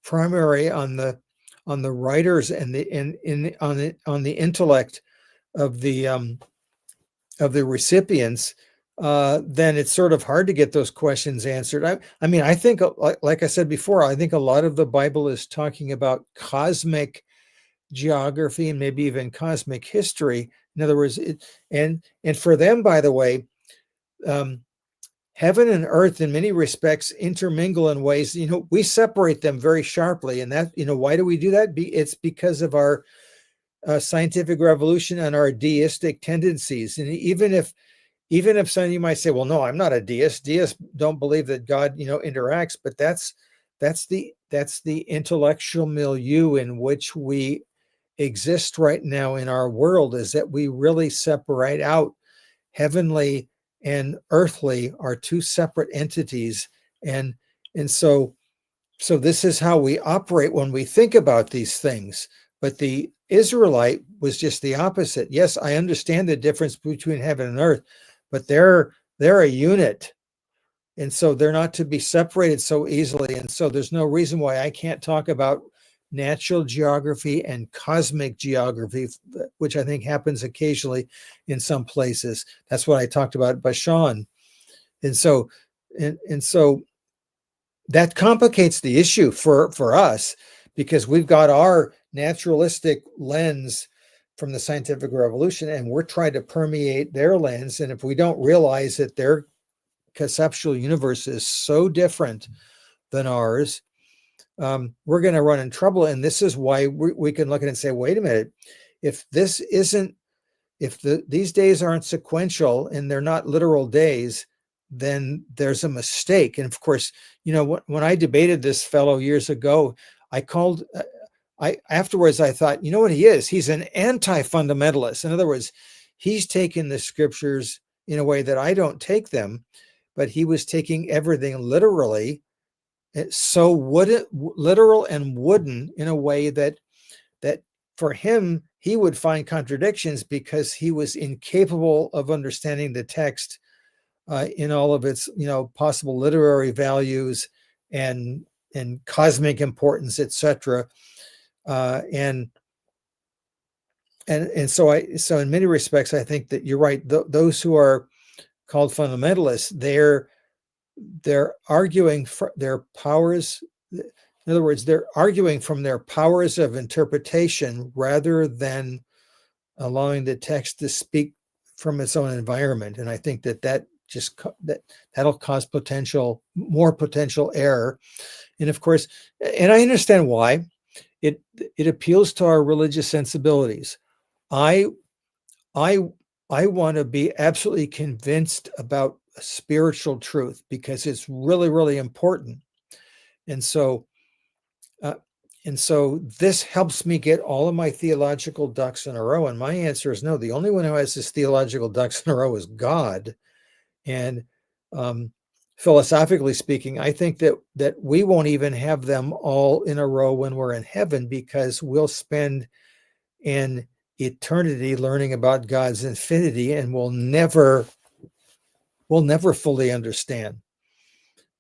primary on the writers and on the intellect of the recipients, then it's sort of hard to get those questions answered. I think, like I said before, I think a lot of the Bible is talking about cosmic geography and maybe even cosmic history. In other words, and for them, by the way, heaven and earth in many respects intermingle in ways, we separate them very sharply. And that, why do we do that? It's because of our scientific revolution and our deistic tendencies. And even if some of you might say, well, no, I'm not a deist. Deists don't believe that God, interacts, but that's the intellectual milieu in which we exist right now in our world, is that we really separate out heavenly and earthly are two separate entities. And so this is how we operate when we think about these things. But the Israelite was just the opposite. Yes, I understand the difference between heaven and earth, but they're a unit. And so they're not to be separated so easily. And so there's no reason why I can't talk about natural geography and cosmic geography, which I think happens occasionally in some places. That's what I talked about Bashan. And so that complicates the issue for us, because we've got our naturalistic lens from the scientific revolution, and we're trying to permeate their lens. And if we don't realize that their conceptual universe is so different than ours, we're going to run in trouble. And this is why we can look at it and say, wait a minute, if these days aren't sequential and they're not literal days, then there's a mistake. And of course, when I debated this fellow years ago, afterwards I thought, you know what he is? He's an anti-fundamentalist. In other words, he's taken the scriptures in a way that I don't take them, but he was taking everything literally. So literal and wooden in a way that for him, he would find contradictions because he was incapable of understanding the text in all of its, possible literary values and cosmic importance, etc. And so in many respects, I think that you're right. Those who are called fundamentalists, they're arguing for their powers. In other words, they're arguing from their powers of interpretation rather than allowing the text to speak from its own environment. And I think that'll cause more potential error. And of course, and I understand why. It appeals to our religious sensibilities. I want to be absolutely convinced about spiritual truth because it's really, really important. And so this helps me get all of my theological ducks in a row. And my answer is no. The only one who has his theological ducks in a row is God. And philosophically speaking, I think that we won't even have them all in a row when we're in heaven, because we'll spend an eternity learning about God's infinity, and we'll never fully understand.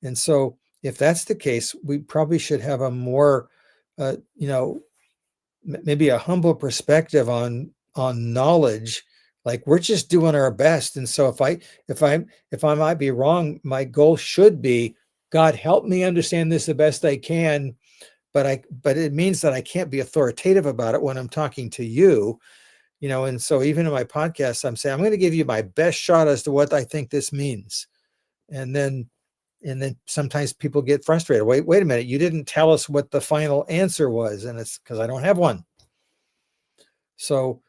And so if that's the case, we probably should have a more, maybe a humble perspective on knowledge. Like, we're just doing our best. And so if I might be wrong, my goal should be, God, help me understand this the best I can. But it means that I can't be authoritative about it when I'm talking to you. And so even in my podcast, I'm saying, I'm going to give you my best shot as to what I think this means. And then sometimes people get frustrated. Wait a minute, you didn't tell us what the final answer was. And it's because I don't have one. So,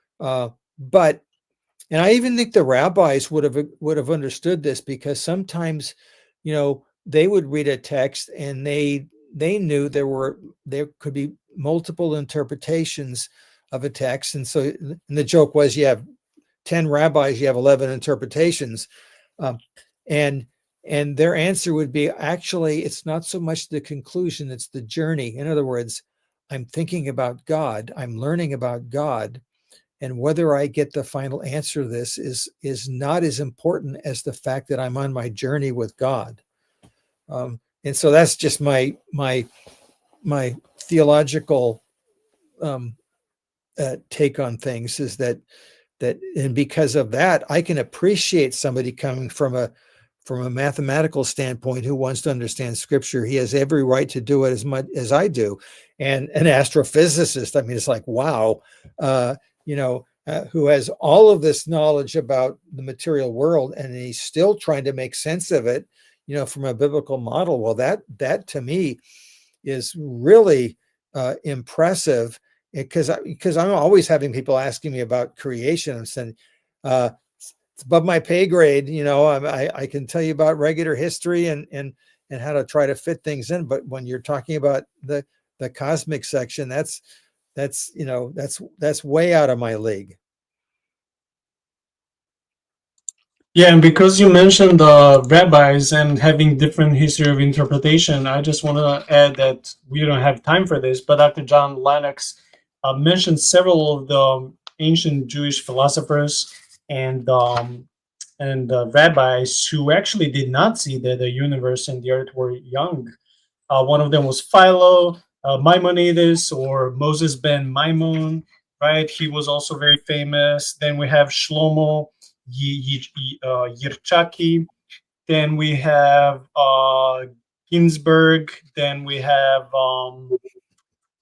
and I even think the rabbis would have understood this, because sometimes, they would read a text and they knew there could be multiple interpretations of a text. And so, and the joke was, you have 10 rabbis, you have 11 interpretations. And their answer would be, actually, it's not so much the conclusion, it's the journey. In other words, I'm thinking about God, I'm learning about God, and whether I get the final answer to this is not as important as the fact that I'm on my journey with God. And so that's just my theological take on things, is that and because of that, I can appreciate somebody coming from a mathematical standpoint who wants to understand scripture. He has every right to do it as much as I do. And an astrophysicist, I mean, it's like, wow, who has all of this knowledge about the material world, and he's still trying to make sense of it, from a biblical model. Well, that to me is really impressive. because I'm always having people asking me about creation. I'm saying, it's above my pay grade. I can tell you about regular history and how to try to fit things in. But when you're talking about the cosmic section, that's way out of my league. Yeah, and because you mentioned the rabbis and having different history of interpretation, I just want to add that we don't have time for this, but Dr. John Lennox mentioned several of the ancient Jewish philosophers and rabbis who actually did not see that the universe and the earth were young. One of them was Philo, Maimonides, or Moses ben Maimon, right? He was also very famous. Then we have Shlomo Yirchaki. Then we have Ginsburg. Then we have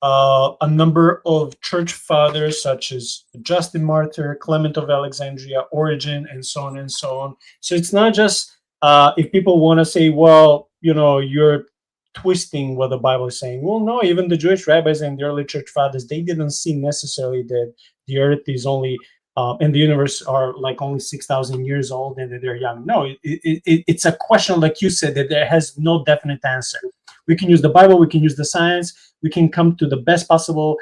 a number of church fathers such as Justin Martyr, Clement of Alexandria, Origen, and so on and so on. So it's not just if people want to say, well, you're twisting what the Bible is saying. Well, no, even the Jewish rabbis and the early church fathers, they didn't see necessarily that the earth is only and the universe are like only 6,000 years old and that they're young. No, it's a question, like you said, that there has no definite answer. We can use the Bible, we can use the science, we can come to the best possible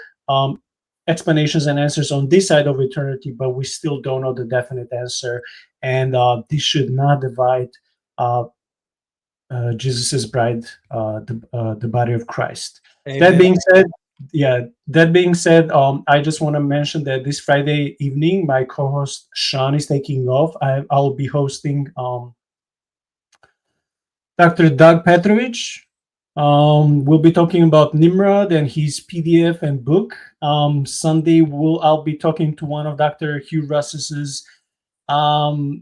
explanations and answers on this side of eternity, but we still don't know the definite answer. And this should not divide Jesus's bride, the body of Christ. Amen. That being said, I just want to mention that this Friday evening, my co-host Sean is taking off. I'll be hosting Dr. Doug Petrovich. We'll be talking about Nimrod and his PDF and book. Sunday, I'll be talking to one of Dr. Hugh Russ's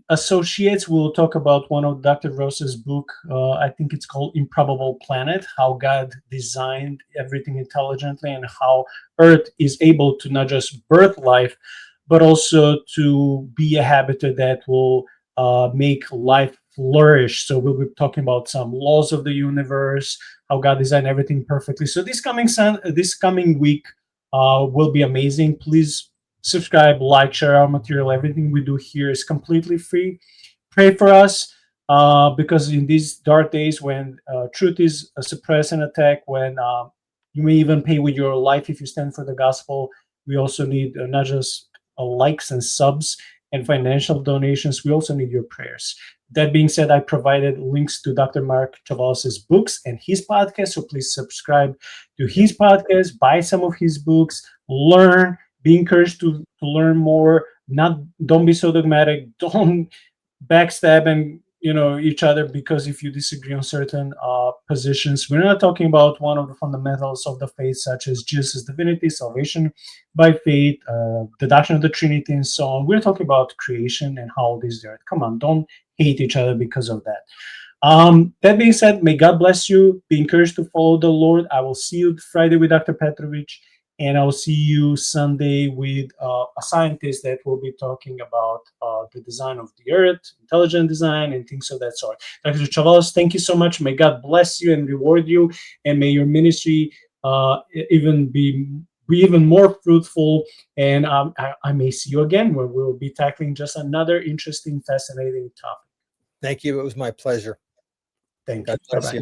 associates. We'll talk about one of Dr. Ross's book. I think it's called Improbable Planet, how God designed everything intelligently and how Earth is able to not just birth life, but also to be a habitat that will make life flourish. So we'll be talking about some laws of the universe, how God designed everything perfectly. So this coming week will be amazing. Please subscribe, like, share our material. Everything we do here is completely free. Pray for us because in these dark days when truth is suppressed and attacked, when you may even pay with your life if you stand for the gospel, we also need not just likes and subs and financial donations. We also need your prayers. That being said, I provided links to Dr. Mark Chavalas' books and his podcast, so please subscribe to his podcast, buy some of his books, learn, be encouraged to learn more. Don't be so dogmatic. Don't backstab and each other because if you disagree on certain positions. We're not talking about one of the fundamentals of the faith, such as Jesus' divinity, salvation by faith, the doctrine of the Trinity, and so on. We're talking about creation and how it is there. Come on, don't hate each other because of that. That being said, may God bless you. Be encouraged to follow the Lord. I will see you Friday with Dr. Petrovich. And I'll see you Sunday with a scientist that will be talking about the design of the earth, intelligent design, and things of that sort. Dr. Chavalas, thank you so much. May God bless you and reward you, and may your ministry even be even more fruitful. And I may see you again where we'll be tackling just another interesting, fascinating topic. Thank you. It was my pleasure. Thank you. God bless you.